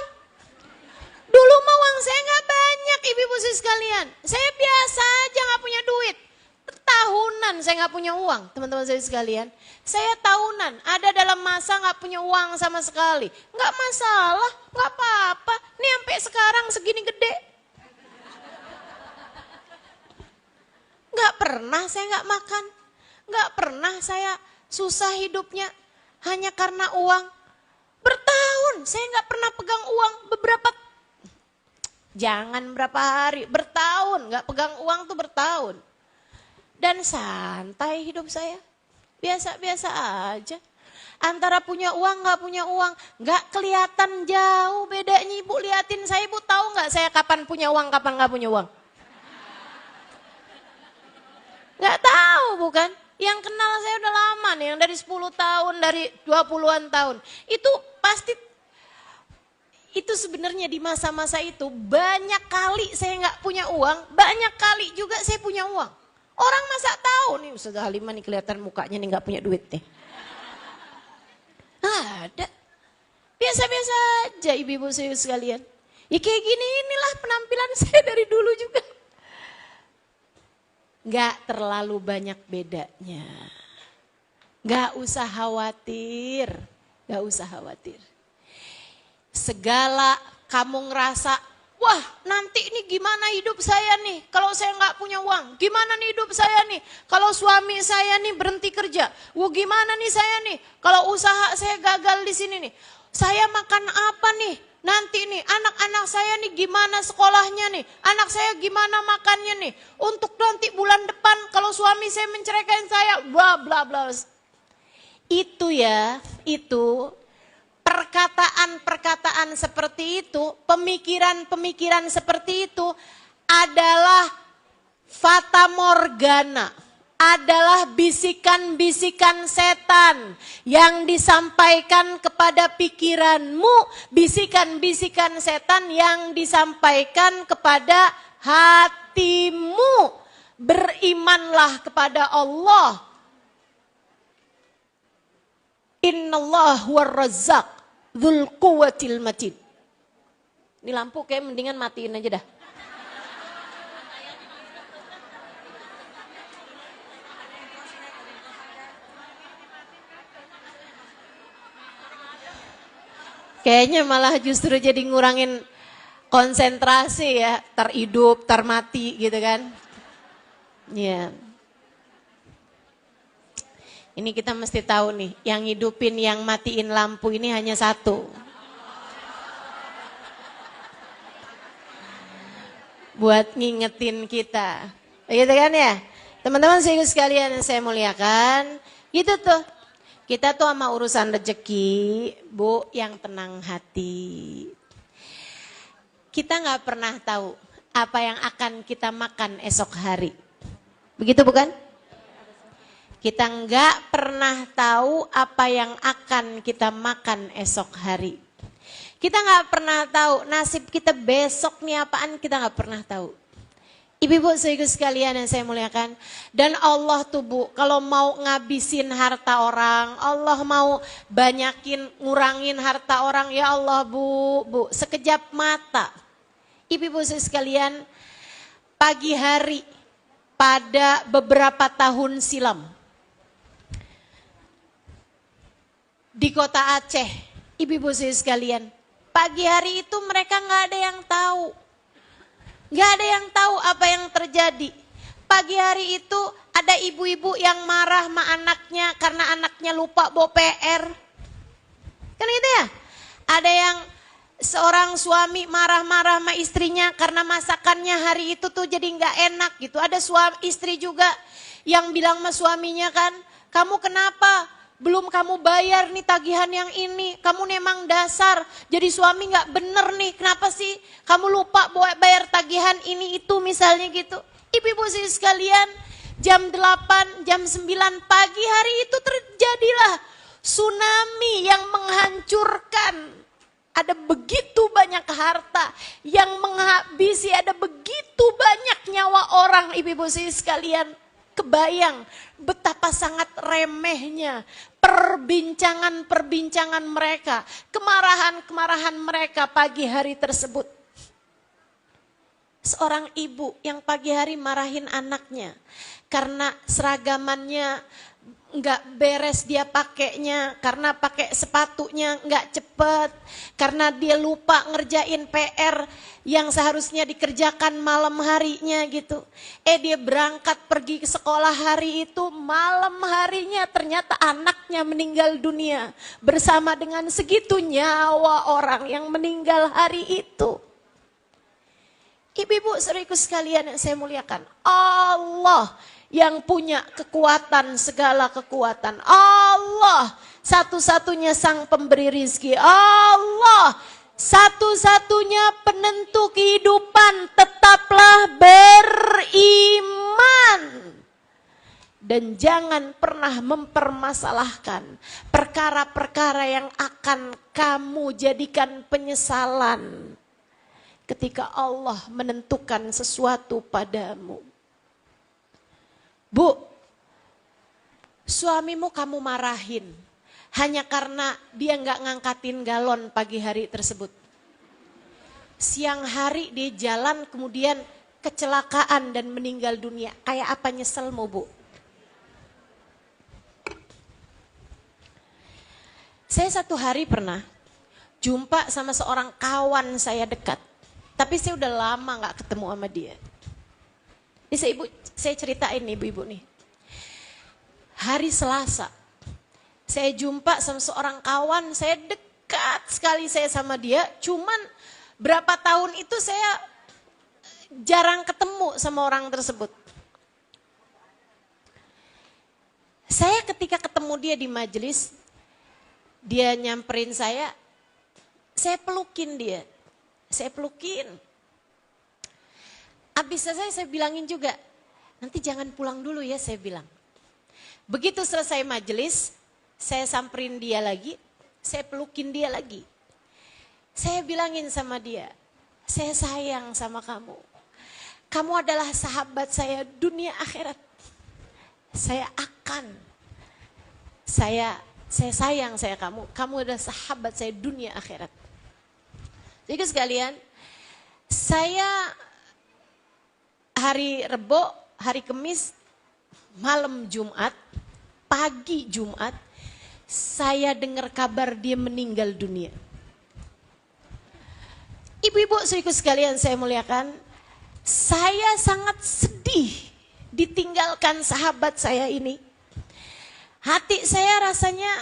dulu mah uang saya nggak banyak ibu-ibu sekalian. Saya biasa aja nggak punya duit. Tahunan saya nggak punya uang, teman-teman saya sekalian. Saya tahunan ada dalam masa nggak punya uang sama sekali. Nggak masalah, nggak apa-apa. Nih sampai sekarang segini gede. Nggak pernah saya nggak makan, nggak pernah saya susah hidupnya hanya karena uang. Bertahun saya nggak pernah pegang uang berapa hari, bertahun nggak pegang uang tuh bertahun. Dan santai hidup saya, biasa-biasa aja. Antara punya uang nggak punya uang, nggak kelihatan jauh bedanya. Ibu liatin saya, ibu tahu nggak saya kapan punya uang, kapan nggak punya uang? Nggak tahu bukan? Yang kenal saya udah lama nih, yang dari 10 tahun, dari 20-an tahun. Itu pasti itu sebenarnya di masa-masa itu banyak kali saya nggak punya uang, banyak kali juga saya punya uang. Orang masa tahu nih Ustazah Halimah nih kelihatan mukanya nih nggak punya duit nih. Ada. Biasa-biasa aja ibu-ibu saya sekalian. Ya kayak gini inilah penampilan saya dari dulu juga. Gak terlalu banyak bedanya. Gak usah khawatir. Gak usah khawatir. Segala kamu ngerasa, wah nanti ini gimana hidup saya nih. Kalau saya gak punya uang, gimana nih hidup saya nih. Kalau suami saya nih berhenti kerja, wah gimana nih saya nih. Kalau usaha saya gagal di sini nih. Saya makan apa nih? Nanti nih anak-anak saya nih gimana sekolahnya nih. Anak saya gimana makannya nih. Untuk nanti bulan depan kalau suami saya menceraikan saya. Bla bla bla. Itu ya, itu perkataan-perkataan seperti itu. Pemikiran-pemikiran seperti itu adalah fata morgana. Adalah bisikan-bisikan setan yang disampaikan kepada pikiranmu, bisikan-bisikan setan yang disampaikan kepada hatimu. Berimanlah kepada Allah. Innallah huwar-razzaq dzul quwwatil matin. Ini lampu kayak mendingan matiin aja dah. Kayaknya malah justru jadi ngurangin konsentrasi ya, terhidup, termati gitu kan. Ya. Ini kita mesti tahu nih, yang hidupin, yang matiin lampu ini hanya satu. Buat ngingetin kita. Gitu kan ya? Teman-teman sekalian yang saya muliakan, gitu tuh. Kita tuh sama urusan rezeki, Bu, yang tenang hati. Kita nggak pernah tahu apa yang akan kita makan esok hari. Begitu bukan? Kita nggak pernah tahu apa yang akan kita makan esok hari. Kita nggak pernah tahu nasib kita besok nih apaan, kita nggak pernah tahu. Ibu-ibu sekalian yang saya muliakan. Dan Allah tuh Bu, kalau mau ngabisin harta orang, Allah mau banyakin, ngurangin harta orang, ya Allah Bu, sekejap mata. Ibu-ibu sekalian, pagi hari pada beberapa tahun silam, di kota Aceh, ibu-ibu sekalian, pagi hari itu mereka nggak ada yang tahu. Gak ada yang tahu apa yang terjadi. Pagi hari itu ada ibu-ibu yang marah sama anaknya karena anaknya lupa bawa PR. Kan gitu ya? Ada yang seorang suami marah-marah sama istrinya karena masakannya hari itu tuh jadi gak enak gitu. Ada istri juga yang bilang sama suaminya kan, kamu kenapa? Belum kamu bayar nih tagihan yang ini, kamu memang dasar, jadi suami gak bener nih, kenapa sih kamu lupa bayar tagihan ini itu misalnya gitu. Ibu-ibu sekalian, jam 8, jam 9 pagi hari itu terjadilah tsunami yang menghancurkan. Ada begitu banyak harta yang menghabisi, ada begitu banyak nyawa orang ibu-ibu sekalian. Kebayang betapa sangat remehnya perbincangan-perbincangan mereka, kemarahan-kemarahan mereka pagi hari tersebut. Seorang ibu yang pagi hari marahin anaknya karena seragamannya nggak beres dia pakainya, karena pakai sepatunya nggak cepet, karena dia lupa ngerjain PR yang seharusnya dikerjakan malam harinya gitu. Dia berangkat pergi ke sekolah hari itu, malam harinya ternyata anaknya meninggal dunia bersama dengan segitu nyawa orang yang meninggal hari itu. Ibu-ibu saudaraku sekalian yang saya muliakan, Allah yang punya kekuatan, segala kekuatan. Allah satu-satunya sang pemberi rizki. Allah satu-satunya penentu kehidupan. Tetaplah beriman. Dan jangan pernah pernah mempermasalahkan perkara-perkara yang akan kamu jadikan penyesalan ketika Allah menentukan sesuatu padamu. Bu, suamimu kamu marahin hanya karena dia nggak ngangkatin galon pagi hari tersebut. Siang hari dia jalan kemudian kecelakaan dan meninggal dunia. Kayak apa nyeselmu, Bu? Saya satu hari pernah jumpa sama seorang kawan saya dekat. Tapi saya udah lama gak ketemu sama dia. Ini saya ceritain nih ibu-ibu nih. Hari Selasa, saya jumpa sama seorang kawan, saya dekat sekali saya sama dia. Cuman berapa tahun itu saya jarang ketemu sama orang tersebut. Saya ketika ketemu dia di majelis, dia nyamperin saya pelukin dia. Saya pelukin. Abis saya bilangin juga, nanti jangan pulang dulu ya, saya bilang. Begitu selesai majelis, saya samperin dia lagi, saya pelukin dia lagi. Saya bilangin sama dia, saya sayang sama kamu. Kamu adalah sahabat saya dunia akhirat. Saya sayang saya kamu. Kamu adalah sahabat saya dunia akhirat. Jadi sekalian, saya hari Rebo, hari Kamis, malam Jumat, pagi Jumat, saya dengar kabar dia meninggal dunia. Ibu-ibu saudaraku sekalian saya muliakan, saya sangat sedih ditinggalkan sahabat saya ini. Hati saya rasanya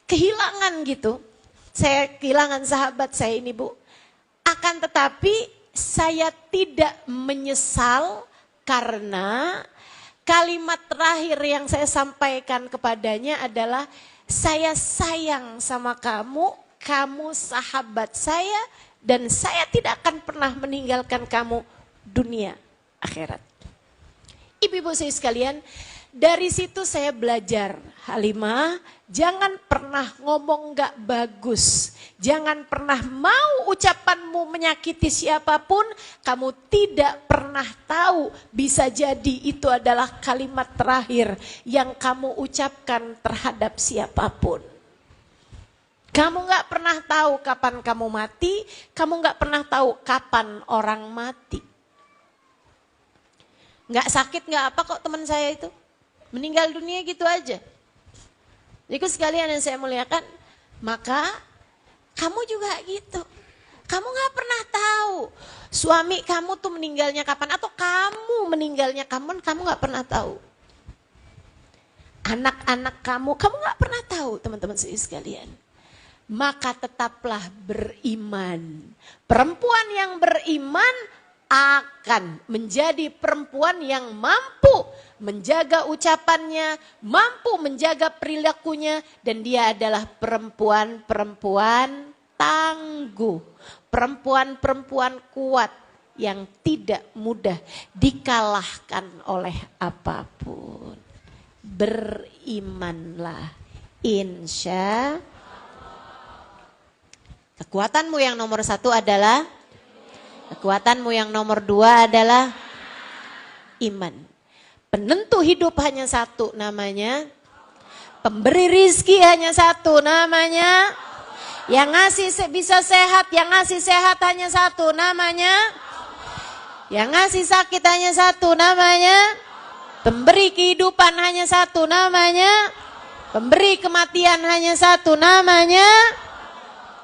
kehilangan gitu. Saya kehilangan sahabat saya ini, Bu. Akan tetapi saya tidak menyesal karena kalimat terakhir yang saya sampaikan kepadanya adalah saya sayang sama kamu, kamu sahabat saya dan saya tidak akan pernah meninggalkan kamu dunia akhirat. Ibu-ibu saya sekalian, dari situ saya belajar, Halimah, jangan pernah ngomong gak bagus. Jangan pernah mau ucapanmu menyakiti siapapun. Kamu tidak pernah tahu, bisa jadi itu adalah kalimat terakhir yang kamu ucapkan terhadap siapapun. Kamu gak pernah tahu kapan kamu mati, kamu gak pernah tahu kapan orang mati. Gak sakit gak apa kok teman saya itu. Meninggal dunia gitu aja. Jadi sekalian yang saya muliakan, maka kamu juga gitu. Kamu gak pernah tahu suami kamu tuh meninggalnya kapan. Atau kamu meninggalnya kapan, kamu gak pernah tahu. Anak-anak kamu gak pernah tahu teman-teman sekalian. Maka tetaplah beriman. Perempuan yang beriman akan menjadi perempuan yang mampu menjaga ucapannya, mampu menjaga perilakunya, dan dia adalah perempuan-perempuan tangguh, perempuan-perempuan kuat yang tidak mudah dikalahkan oleh apapun. Berimanlah, insya Allah. Kekuatanmu yang nomor satu adalah kekuatanmu yang nomor dua adalah iman. Penentu hidup hanya satu namanya. Pemberi rizki hanya satu namanya. Yang ngasih bisa sehat, yang ngasih sehat hanya satu namanya. Yang ngasih sakit hanya satu namanya. Pemberi kehidupan hanya satu namanya. Pemberi kematian hanya satu namanya.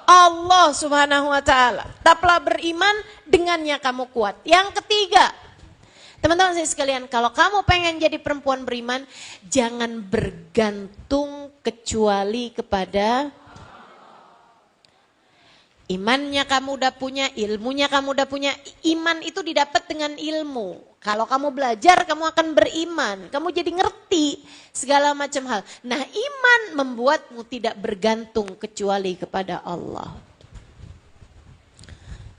Allah Subhanahu wa ta'ala. Tetaplah beriman, dengannya kamu kuat. Yang ketiga, teman-teman saya sekalian, kalau kamu pengen jadi perempuan beriman, jangan bergantung kecuali kepada imannya kamu udah punya, ilmunya kamu udah punya. Iman itu didapat dengan ilmu. Kalau kamu belajar, kamu akan beriman. Kamu jadi ngerti segala macam hal. Nah, iman membuatmu tidak bergantung kecuali kepada Allah.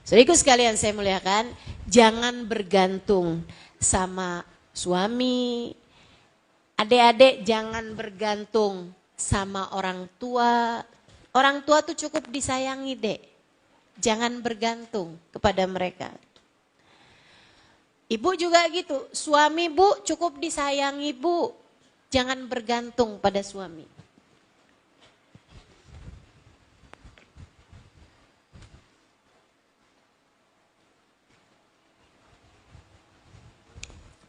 Saudaraku sekalian saya muliakan, jangan bergantung sama suami, Adik-adik jangan bergantung sama orang tua. Orang tua tuh cukup disayangi, Dek. Jangan bergantung kepada mereka. Ibu juga gitu, suami Bu cukup disayangi Bu. Jangan bergantung pada suami.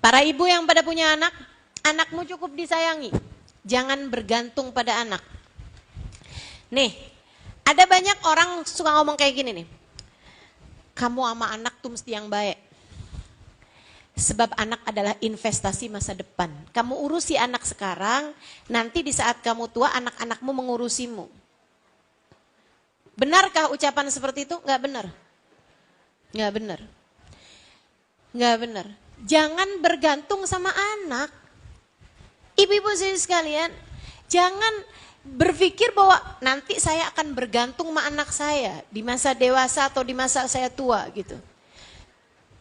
Para ibu yang pada punya anak, anakmu cukup disayangi. Jangan bergantung pada anak. Nih, ada banyak orang suka ngomong kayak gini nih. Kamu sama anak tuh mesti yang baik. Sebab anak adalah investasi masa depan. Kamu urusi anak sekarang, nanti di saat kamu tua anak-anakmu mengurusimu. Benarkah ucapan seperti itu? Enggak benar. Enggak benar. Enggak benar. Jangan bergantung sama anak. Ibu-ibu sekalian, jangan berpikir bahwa nanti saya akan bergantung sama anak saya di masa dewasa atau di masa saya tua gitu.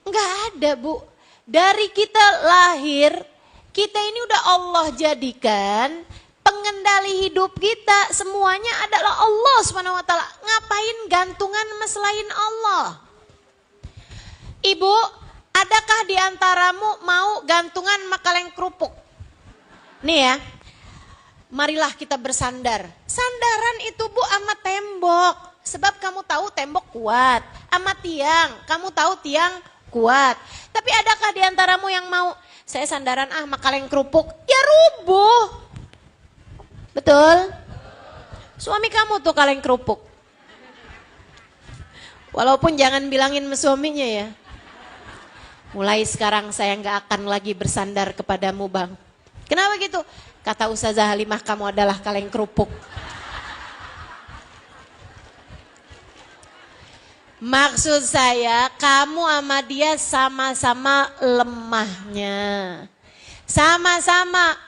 Enggak ada, Bu. Dari kita lahir, kita ini udah Allah jadikan pengendali hidup kita, semuanya adalah Allah SWT. Ngapain gantungan sama selain Allah? Ibu, adakah di antaramu mau gantungan sama kaleng kerupuk? Nih ya, marilah kita bersandar. Sandaran itu Bu sama tembok. Sebab kamu tahu tembok kuat. Sama tiang, kamu tahu tiang kuat. Tapi adakah di antaramu yang mau, saya sandaran sama kaleng kerupuk? Ya rubuh. Betul? Suami kamu tuh kaleng kerupuk. Walaupun jangan bilangin sama suaminya ya. Mulai sekarang saya nggak akan lagi bersandar kepadamu Bang. Kenapa gitu? Kata Ustazah Halimah, kamu adalah kaleng kerupuk. Maksud saya, kamu sama dia sama-sama lemahnya. Sama-sama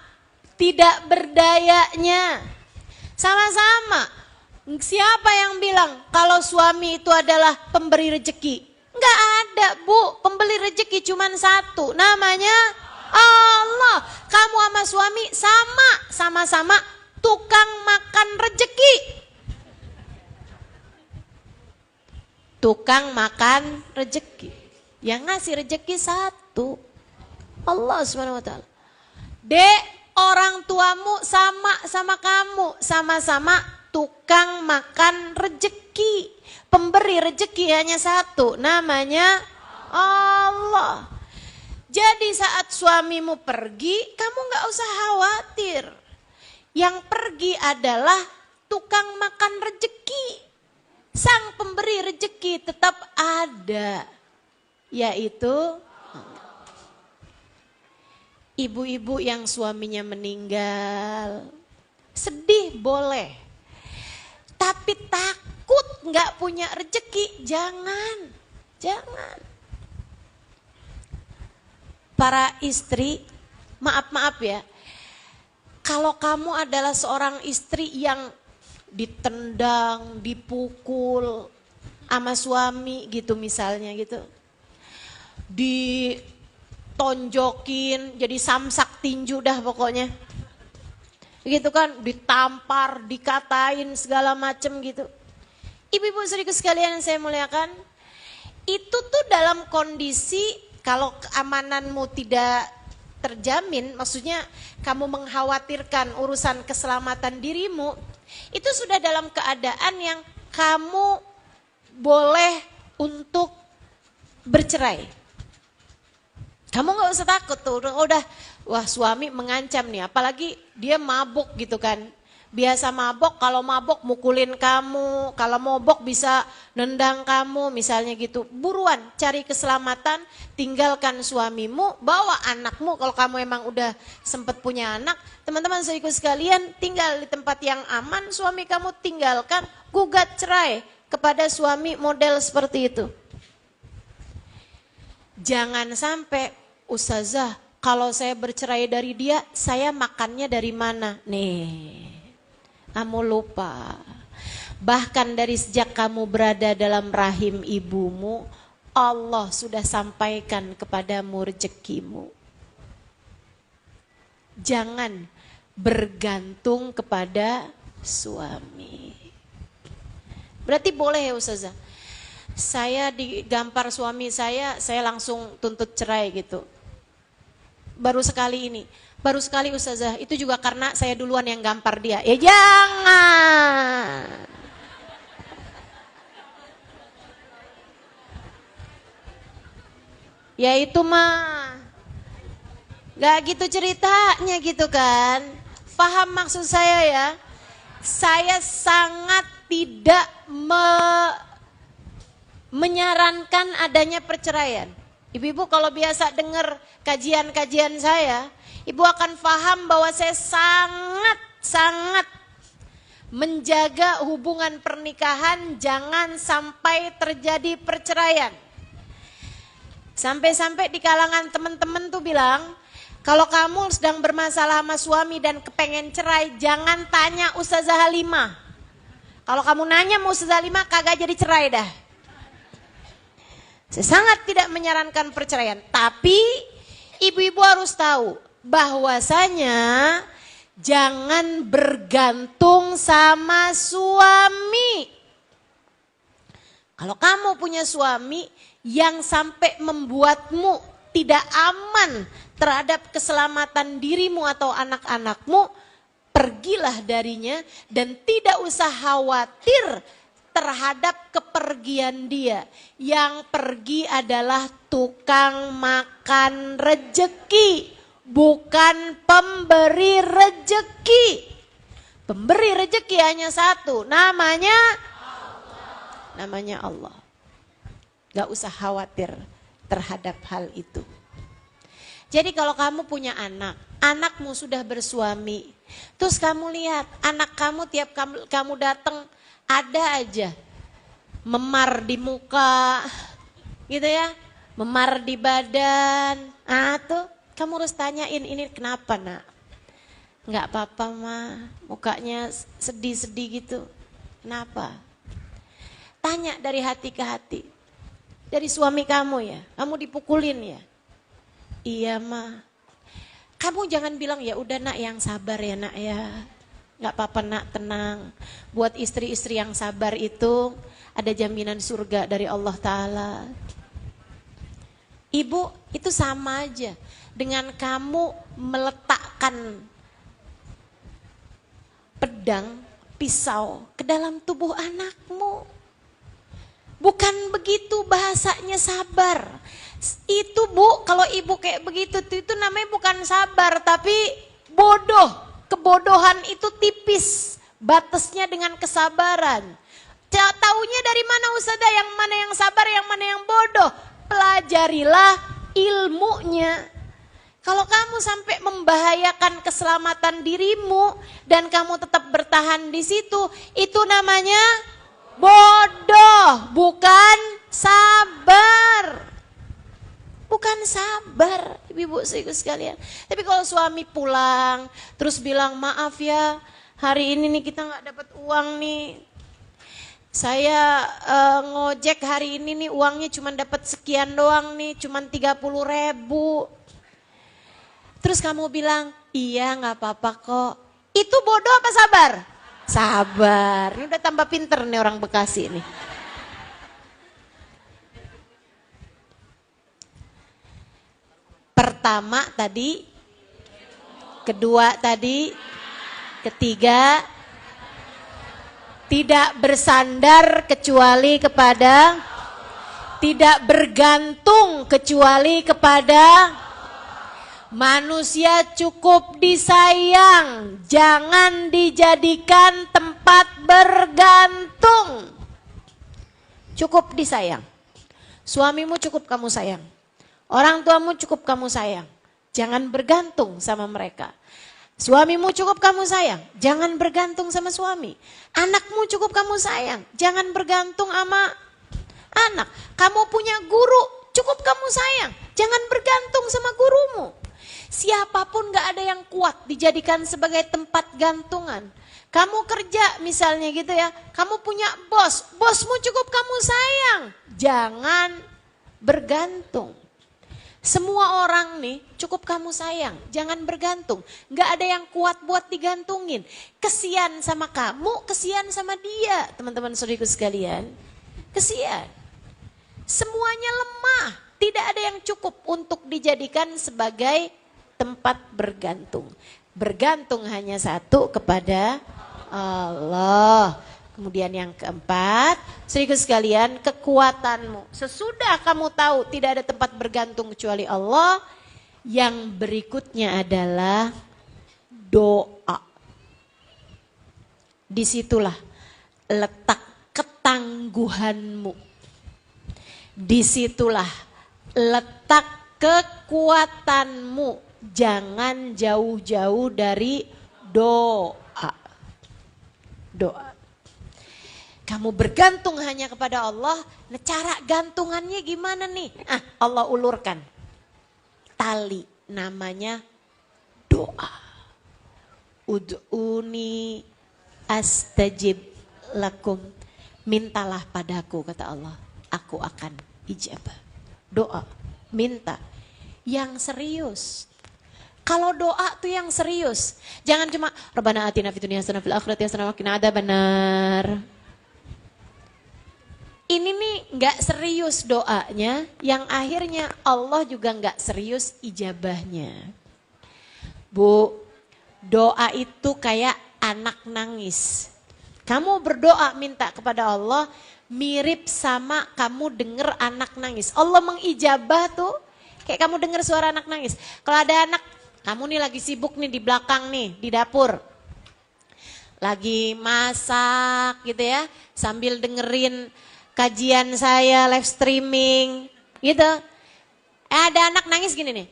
tidak berdayanya. Sama-sama. Siapa yang bilang kalau suami itu adalah pemberi rezeki? Enggak ada, Bu. Pemberi rezeki cuma satu. Namanya Allah. Kamu sama suami sama-sama tukang makan rezeki. Tukang makan rezeki. Yang ngasih rezeki satu. Allah SWT. Dek, orang tuamu sama kamu. Sama-sama tukang makan rezeki. Pemberi rezeki hanya satu. Namanya Allah. Jadi saat suamimu pergi, kamu gak usah khawatir. Yang pergi adalah tukang makan rezeki. Sang pemberi rezeki tetap ada, yaitu ibu-ibu yang suaminya meninggal. Sedih boleh, tapi takut nggak punya rezeki, jangan. Para istri, maaf ya, kalau kamu adalah seorang istri yang ditendang, dipukul sama suami gitu misalnya gitu. Ditonjokin, jadi samsak tinju dah pokoknya. Gitu kan, ditampar, dikatain segala macem gitu. Ibu-ibu saudaraku sekalian yang saya muliakan, itu tuh dalam kondisi kalau keamananmu tidak terjamin, maksudnya kamu mengkhawatirkan urusan keselamatan dirimu, itu sudah dalam keadaan yang kamu boleh untuk bercerai. Kamu gak usah takut tuh, udah wah suami mengancam nih, apalagi dia mabuk gitu kan. Biasa mabok, kalau mabok mukulin kamu, kalau mabok bisa nendang kamu misalnya gitu. Buruan cari keselamatan, tinggalkan suamimu, bawa anakmu kalau kamu emang udah sempet punya anak. Teman-teman saudaraku sekalian, tinggal di tempat yang aman, suami kamu tinggalkan, gugat cerai kepada suami model seperti itu. Jangan sampai, Ustazah, kalau saya bercerai dari dia, saya makannya dari mana? Nih. Kamu lupa, bahkan dari sejak kamu berada dalam rahim ibumu, Allah sudah sampaikan kepadamu rezekimu. jangan bergantung kepada suami. Berarti boleh ya Ustazah, saya digampar suami saya langsung tuntut cerai gitu. Baru sekali Ustazah, itu juga karena saya duluan yang gampar dia. Ya jangan. Ya itu mah gak gitu ceritanya gitu kan. Paham maksud saya ya? Saya sangat tidak menyarankan adanya perceraian. Ibu-ibu kalau biasa dengar kajian-kajian saya, ibu akan paham bahwa saya sangat menjaga hubungan pernikahan jangan sampai terjadi perceraian. Sampai-sampai di kalangan teman-teman tuh bilang, kalau kamu sedang bermasalah sama suami dan kepengen cerai, jangan tanya Ustazah Halimah. Kalau kamu nanya mau Ustazah Halimah, kagak jadi cerai dah. Saya sangat tidak menyarankan perceraian. Tapi ibu-ibu harus tahu bahwasanya jangan bergantung sama suami. Kalau kamu punya suami yang sampai membuatmu tidak aman terhadap keselamatan dirimu atau anak-anakmu, pergilah darinya dan tidak usah khawatir terhadap kepergian dia. Yang pergi adalah tukang makan rejeki, bukan pemberi rejeki. Pemberi rejeki hanya satu, namanya Allah. Gak usah khawatir terhadap hal itu. Jadi kalau kamu punya anak, anakmu sudah bersuami, terus kamu lihat anak kamu tiap kamu datang ada aja memar di muka, gitu ya, memar di badan. Tuh kamu harus tanyain, ini kenapa nak? Nggak apa-apa mah, mukanya sedih-sedih gitu. Kenapa? Tanya dari hati ke hati. Dari suami kamu ya, kamu dipukulin ya? Iya mah. Kamu jangan bilang ya udah nak yang sabar ya nak ya. Gak apa-apa nak, tenang. Buat istri-istri yang sabar itu ada jaminan surga dari Allah Ta'ala. Ibu itu sama aja dengan kamu meletakkan pedang, pisau ke dalam tubuh anakmu. Bukan begitu bahasanya sabar. Itu bu, kalau ibu kayak begitu itu namanya bukan sabar tapi bodoh. Kebodohan itu tipis batasnya dengan kesabaran. Taunya dari mana Ustazah, yang mana yang sabar, yang mana yang bodoh? Pelajarilah ilmunya. Kalau kamu sampai membahayakan keselamatan dirimu dan kamu tetap bertahan di situ, itu namanya bodoh, bukan sabar. Bukan sabar, ibu-ibu sekalian. Tapi kalau suami pulang, terus bilang maaf ya, hari ini nih kita nggak dapat uang nih. Saya ngojek hari ini nih uangnya cuma dapat sekian doang nih, cuma 30.000. Terus kamu bilang, iya nggak apa-apa kok. Itu bodoh apa sabar? Sabar. Ini udah tambah pinter nih orang Bekasi nih. Pertama tadi, kedua tadi, ketiga, tidak bersandar kecuali kepada, tidak bergantung kecuali kepada manusia. Cukup disayang, jangan dijadikan tempat bergantung. Cukup disayang. Suamimu cukup kamu sayang. Orang tuamu cukup kamu sayang, jangan bergantung sama mereka. Suamimu cukup kamu sayang, jangan bergantung sama suami. Anakmu cukup kamu sayang, jangan bergantung sama anak. Kamu punya guru, cukup kamu sayang, jangan bergantung sama gurumu. Siapapun gak ada yang kuat dijadikan sebagai tempat gantungan. Kamu kerja misalnya gitu ya, kamu punya bos, bosmu cukup kamu sayang, jangan bergantung. Semua orang nih cukup kamu sayang, jangan bergantung. Gak ada yang kuat buat digantungin. Kesian sama kamu, kesian sama dia. Teman-teman saudariku sekalian, kesian. Semuanya lemah, tidak ada yang cukup untuk dijadikan sebagai tempat bergantung. Bergantung hanya satu kepada Allah. Kemudian yang keempat, saudaraku sekalian, kekuatanmu. Sesudah kamu tahu tidak ada tempat bergantung kecuali Allah, yang berikutnya adalah doa. Disitulah letak ketangguhanmu. Disitulah letak kekuatanmu. Jangan jauh-jauh dari doa. Doa. Kamu bergantung hanya kepada Allah, nah cara gantungannya gimana nih? Allah ulurkan tali, namanya doa. Ud'uni astajib lakum. Mintalah padaku, kata Allah, aku akan ijabah. Doa, minta yang serius. Kalau doa tuh yang serius, jangan cuma Rabbana atina fid dunya hasanah fil akhirati hasanah wa qina adzabannar. Ini nih gak serius doanya, yang akhirnya Allah juga gak serius ijabahnya. Bu, doa itu kayak anak nangis. Kamu berdoa minta kepada Allah, mirip sama kamu denger anak nangis. Allah mengijabah tuh, kayak kamu denger suara anak nangis. Kalau ada anak, kamu nih lagi sibuk nih di belakang nih, di dapur. Lagi masak gitu ya, sambil dengerin kajian saya, live streaming, gitu. Ada anak nangis gini nih.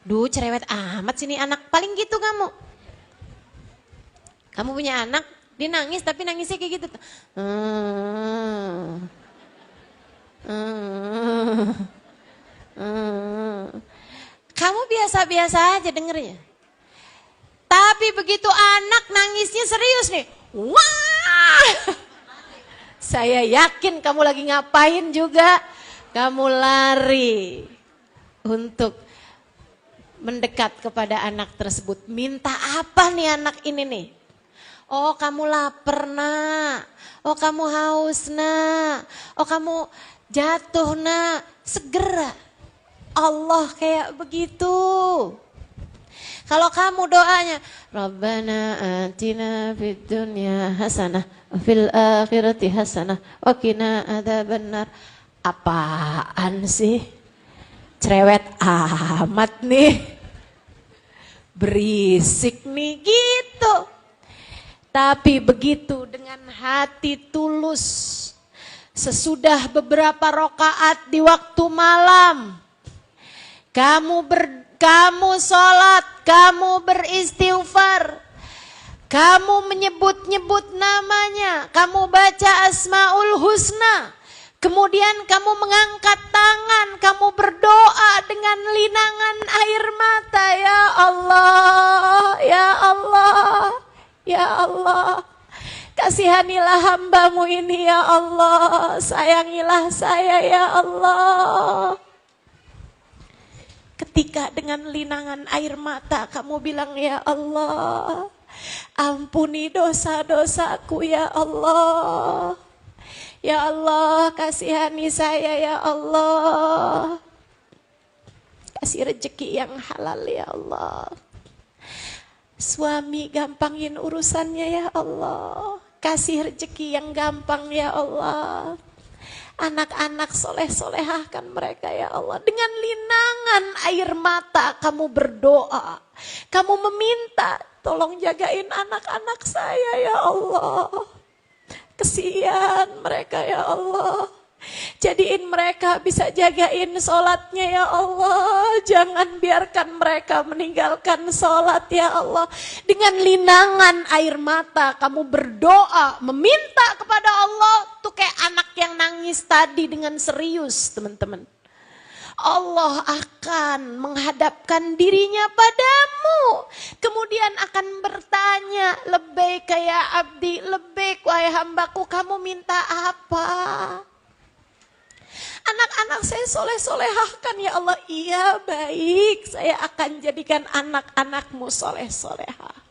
Duh, cerewet amat sini anak. Paling gitu kamu. Kamu punya anak, dia nangis tapi nangisnya kayak gitu. Kamu biasa-biasa aja dengernya. Tapi begitu anak nangisnya serius nih, wah, saya yakin kamu lagi ngapain juga, kamu lari untuk mendekat kepada anak tersebut. Minta apa nih anak ini nih? Oh kamu lapar nak, oh kamu haus nak, oh kamu jatuh nak, segera. Allah kayak begitu. Kalau kamu doanya, Rabbana atina fid dunya hasanah fil akhirati hasanah wa qina adzabannar. Apaan sih? Cerewet amat nih. Berisik nih gitu. Tapi begitu dengan hati tulus. Sesudah beberapa rakaat di waktu malam, kamu sholat, kamu beristighfar, kamu menyebut-nyebut namanya, kamu baca Asmaul Husna, kemudian kamu mengangkat tangan, kamu berdoa dengan linangan air mata, ya Allah, ya Allah, ya Allah, kasihanilah hambamu ini ya Allah, sayangilah saya ya Allah. Ketika dengan linangan air mata kamu bilang ya Allah, ampuni dosa-dosaku ya Allah. Ya Allah, kasihani saya ya Allah. Kasih rezeki yang halal ya Allah. Suami gampangin urusannya ya Allah. Kasih rezeki yang gampang ya Allah. Anak-anak soleh-solehahkan mereka ya Allah. Dengan linangan air mata kamu berdoa. Kamu meminta, tolong jagain anak-anak saya ya Allah. Kesian mereka ya Allah. Jadiin mereka bisa jagain sholatnya ya Allah. Jangan biarkan mereka meninggalkan sholat ya Allah. Dengan linangan air mata kamu berdoa, meminta kepada Allah. Tuh kayak anak yang nangis tadi dengan serius teman-teman. Allah akan menghadapkan dirinya padamu. Kemudian akan bertanya, lebih kayak abdi, lebih wahai hambaku, kamu minta apa? Anak-anak saya soleh-solehahkan ya Allah. Iya baik, saya akan jadikan anak-anakmu soleh-solehah.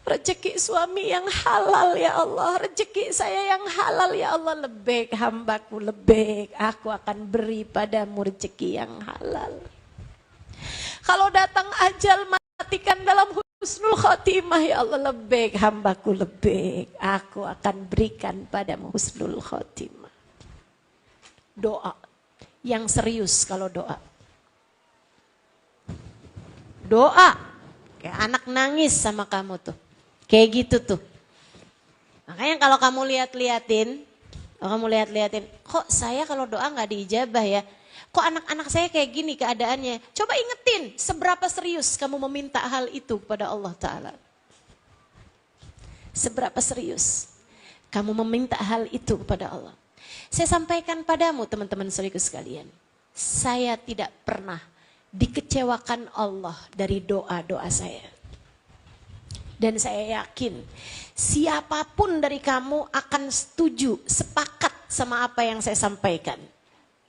Rezeki suami yang halal ya Allah, rezeki saya yang halal ya Allah, lebih hambaku, lebih aku akan beri padamu rezeki yang halal. Kalau datang ajal, matikan dalam husnul khotimah ya Allah, lebih hambaku, lebih aku akan berikan padamu husnul khotimah. Doa yang serius. Kalau doa kayak anak nangis sama kamu tuh, kayak gitu tuh. Makanya kalau kamu lihat-liatin, kok saya kalau doa nggak diijabah ya? Kok anak-anak saya kayak gini keadaannya? Coba ingetin, seberapa serius kamu meminta hal itu kepada Allah Ta'ala? Seberapa serius kamu meminta hal itu kepada Allah? Saya sampaikan padamu teman-teman saudaraku sekalian, saya tidak pernah dikecewakan Allah dari doa-doa saya. Dan saya yakin siapapun dari kamu akan setuju, sepakat sama apa yang saya sampaikan.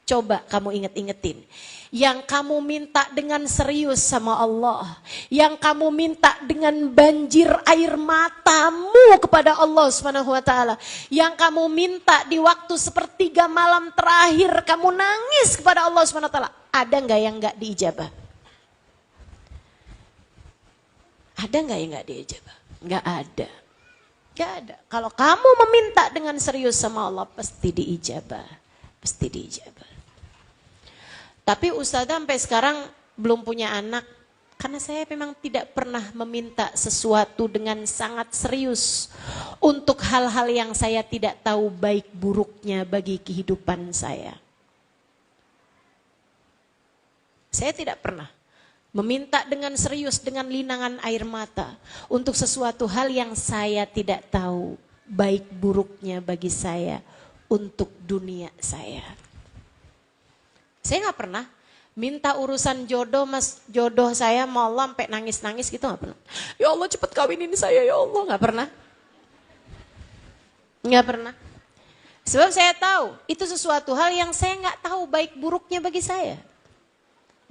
Coba kamu inget-ingetin. Yang kamu minta dengan serius sama Allah. Yang kamu minta dengan banjir air matamu kepada Allah Subhanahu wa ta'ala. Yang kamu minta di waktu sepertiga malam terakhir kamu nangis kepada Allah Subhanahu wa ta'ala. Ada gak yang gak diijabah? Ada gak yang gak diijabah? Gak ada. Gak ada. Kalau kamu meminta dengan serius sama Allah, pasti diijabah. Pasti diijabah. Tapi Ustazah sampai sekarang belum punya anak. Karena saya memang tidak pernah meminta sesuatu dengan sangat serius. Untuk hal-hal yang saya tidak tahu baik buruknya bagi kehidupan saya. Saya tidak pernah meminta dengan serius, dengan linangan air mata. Untuk sesuatu hal yang saya tidak tahu baik buruknya bagi saya. Untuk dunia saya. Saya nggak pernah minta urusan jodoh, mas jodoh saya mau Allah sampai nangis-nangis gitu, nggak pernah. Ya Allah cepet kawinin saya ya Allah, nggak pernah. Nggak pernah. Sebab saya tahu itu sesuatu hal yang saya nggak tahu baik buruknya bagi saya,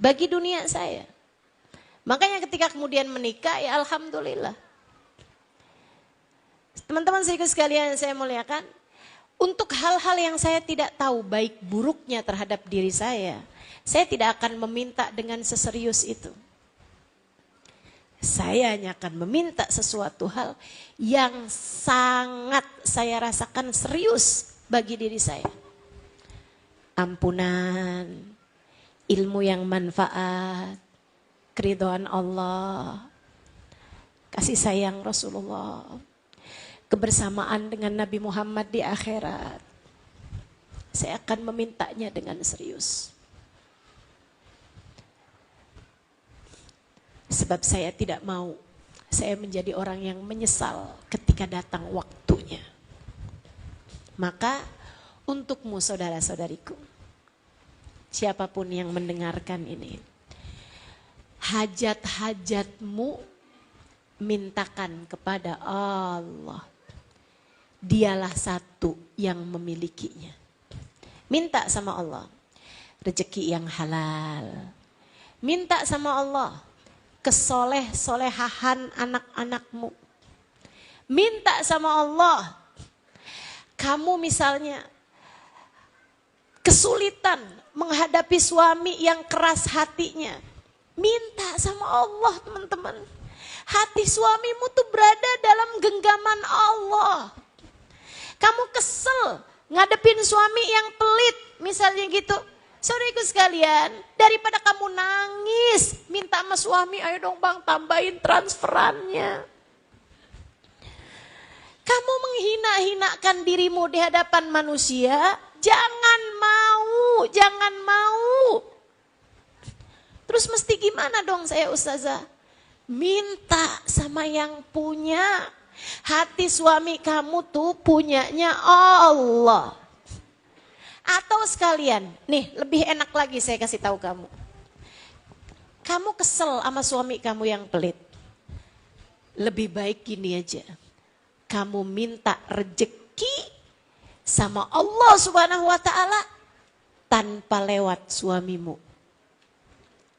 bagi dunia saya. Makanya ketika kemudian menikah ya alhamdulillah. Teman-teman sekalian saya muliakan. Untuk hal-hal yang saya tidak tahu baik buruknya terhadap diri saya tidak akan meminta dengan seserius itu. Saya hanya akan meminta sesuatu hal yang sangat saya rasakan serius bagi diri saya. Ampunan, ilmu yang manfaat, keridhaan Allah, kasih sayang Rasulullah, kebersamaan dengan Nabi Muhammad di akhirat. Saya akan memintanya dengan serius. Sebab saya tidak mau saya menjadi orang yang menyesal ketika datang waktunya. Maka untukmu saudara-saudariku, siapapun yang mendengarkan ini, hajat-hajatmu mintakan kepada Allah. Dialah satu yang memilikinya. Minta sama Allah rezeki yang halal. Minta sama Allah kesoleh-solehahan anak-anakmu. Minta sama Allah, kamu misalnya kesulitan menghadapi suami yang keras hatinya. Minta sama Allah teman-teman. Hati suamimu tuh berada dalam genggaman Allah. Kamu kesel ngadepin suami yang pelit, misalnya gitu. Saudaraku sekalian, daripada kamu nangis, minta sama suami, ayo dong bang tambahin transferannya. Kamu menghina-hinakan dirimu di hadapan manusia, jangan mau. Terus mesti gimana dong saya Ustazah? Minta sama yang punya. Hati suami kamu tuh punyanya Allah. Atau sekalian, nih lebih enak lagi saya kasih tahu kamu. Kamu kesel sama suami kamu yang pelit. Lebih baik gini aja. Kamu minta rejeki sama Allah Subhanahu wa taala tanpa lewat suamimu.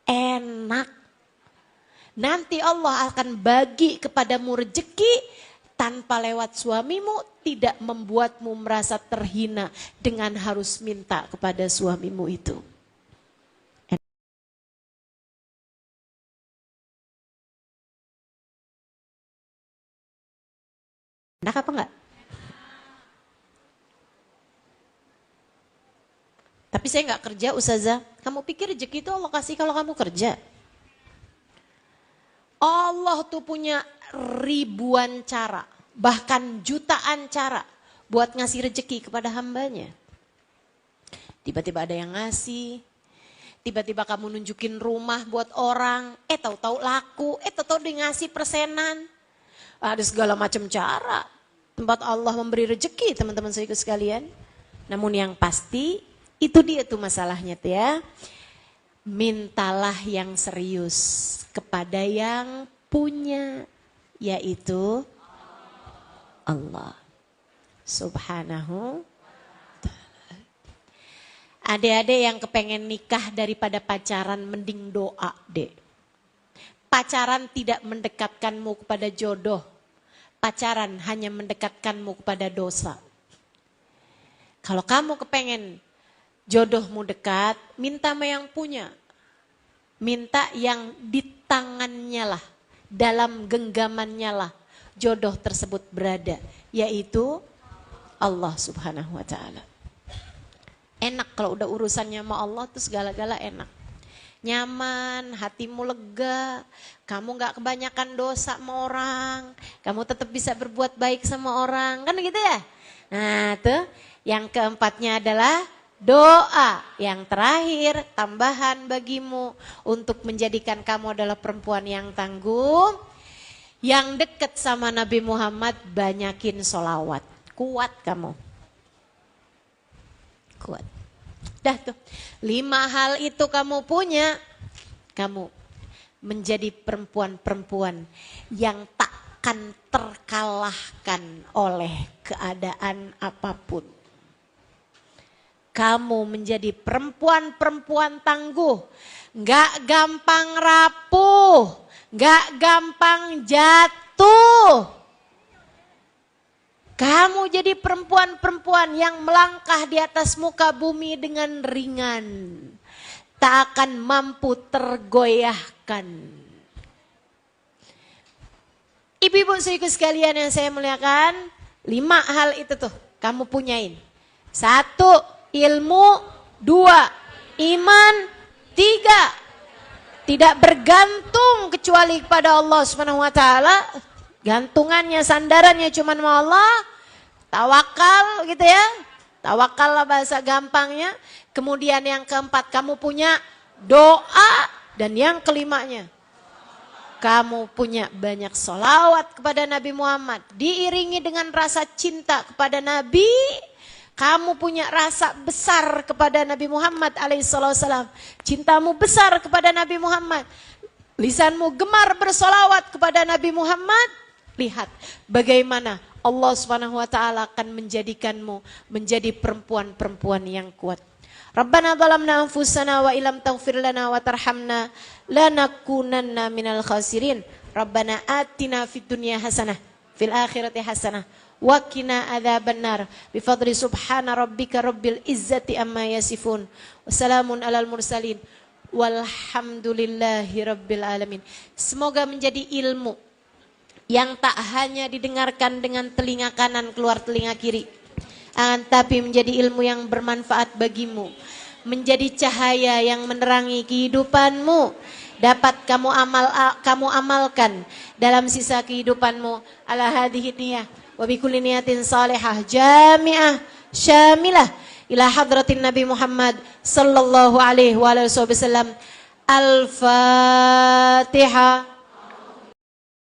Enak. Nanti Allah akan bagi kepadamu rejeki tanpa lewat suamimu, tidak membuatmu merasa terhina dengan harus minta kepada suamimu itu. Enak apa enggak? Tapi saya enggak kerja, Ustazah. Kamu pikir rezeki itu Allah kasih kalau kamu kerja? Allah tuh punya ribuan cara, bahkan jutaan cara buat ngasih rezeki kepada hambanya. Tiba-tiba ada yang ngasih, tiba-tiba kamu nunjukin rumah buat orang, tahu-tahu laku, tahu-tahu dia ngasih persenan. Ada segala macam cara tempat Allah memberi rezeki, teman-teman saya sekalian. Namun yang pasti itu dia tuh masalahnya tuh ya. Mintalah yang serius kepada yang punya, yaitu Allah Subhanahu ta'ala. Adik-adik yang kepengen nikah daripada pacaran, mending doa dek. Pacaran tidak mendekatkanmu kepada jodoh. Pacaran hanya mendekatkanmu kepada dosa. Kalau kamu kepengen jodohmu dekat, minta sama yang punya. Minta yang di tangannya lah, dalam genggamannya lah jodoh tersebut berada, yaitu Allah Subhanahu wa ta'ala. Enak kalau udah urusannya sama Allah tuh segala-gala enak. Nyaman, hatimu lega, kamu gak kebanyakan dosa sama orang, kamu tetap bisa berbuat baik sama orang, kan gitu ya. Nah tuh, yang keempatnya adalah doa. Yang terakhir, tambahan bagimu untuk menjadikan kamu adalah perempuan yang tangguh, yang dekat sama Nabi Muhammad, banyakin sholawat. Kuat kamu. Kuat. Dah tuh, 5 hal itu kamu punya, kamu menjadi perempuan-perempuan yang takkan terkalahkan oleh keadaan apapun. Kamu menjadi perempuan-perempuan tangguh, gak gampang rapuh, gak gampang jatuh. Kamu jadi perempuan-perempuan yang melangkah di atas muka bumi dengan ringan. Tak akan mampu tergoyahkan. Ibu-ibu saudaraku sekalian yang saya muliakan, 5 hal itu tuh kamu punyain. 1, ilmu. 2, iman. 3, tidak bergantung kecuali kepada Allah Subhanahu wa ta'ala. Gantungannya, sandarannya cuma sama Allah. Tawakal gitu ya. Tawakal lah bahasa gampangnya. Kemudian yang keempat, kamu punya doa. Dan yang kelimanya, kamu punya banyak sholawat kepada Nabi Muhammad. Diiringi dengan rasa cinta kepada Nabi. Kamu punya rasa besar kepada Nabi Muhammad alaihissalam. Cintamu besar kepada Nabi Muhammad. Lisanmu gemar bersolawat kepada Nabi Muhammad. Lihat bagaimana Allah Subhanahu wa ta'ala akan menjadikanmu menjadi perempuan-perempuan yang kuat. Rabbana zalamna anfusana wa ilam taghfir lana wa tarhamna lanakunanna minal khasirin. Rabbana atina fid dunya hasanah fil akhirati hasanah wa qina adzabannar. Bi fadli subhana rabbika rabbil izzati amma yasifun. Wassalamun alal mursalin. Walhamdulillahi rabbil alamin. Semoga menjadi ilmu yang tak hanya didengarkan dengan telinga kanan keluar telinga kiri, tapi menjadi ilmu yang bermanfaat bagimu, menjadi cahaya yang menerangi kehidupanmu, dapat kamu amalkan dalam sisa kehidupanmu. Ala hadhihi niyah wa bikulli niyatin salihah jami'ah syamilah ila hadratin Nabi Muhammad sallallahu alaihi wa sallam. Al-Fatihah.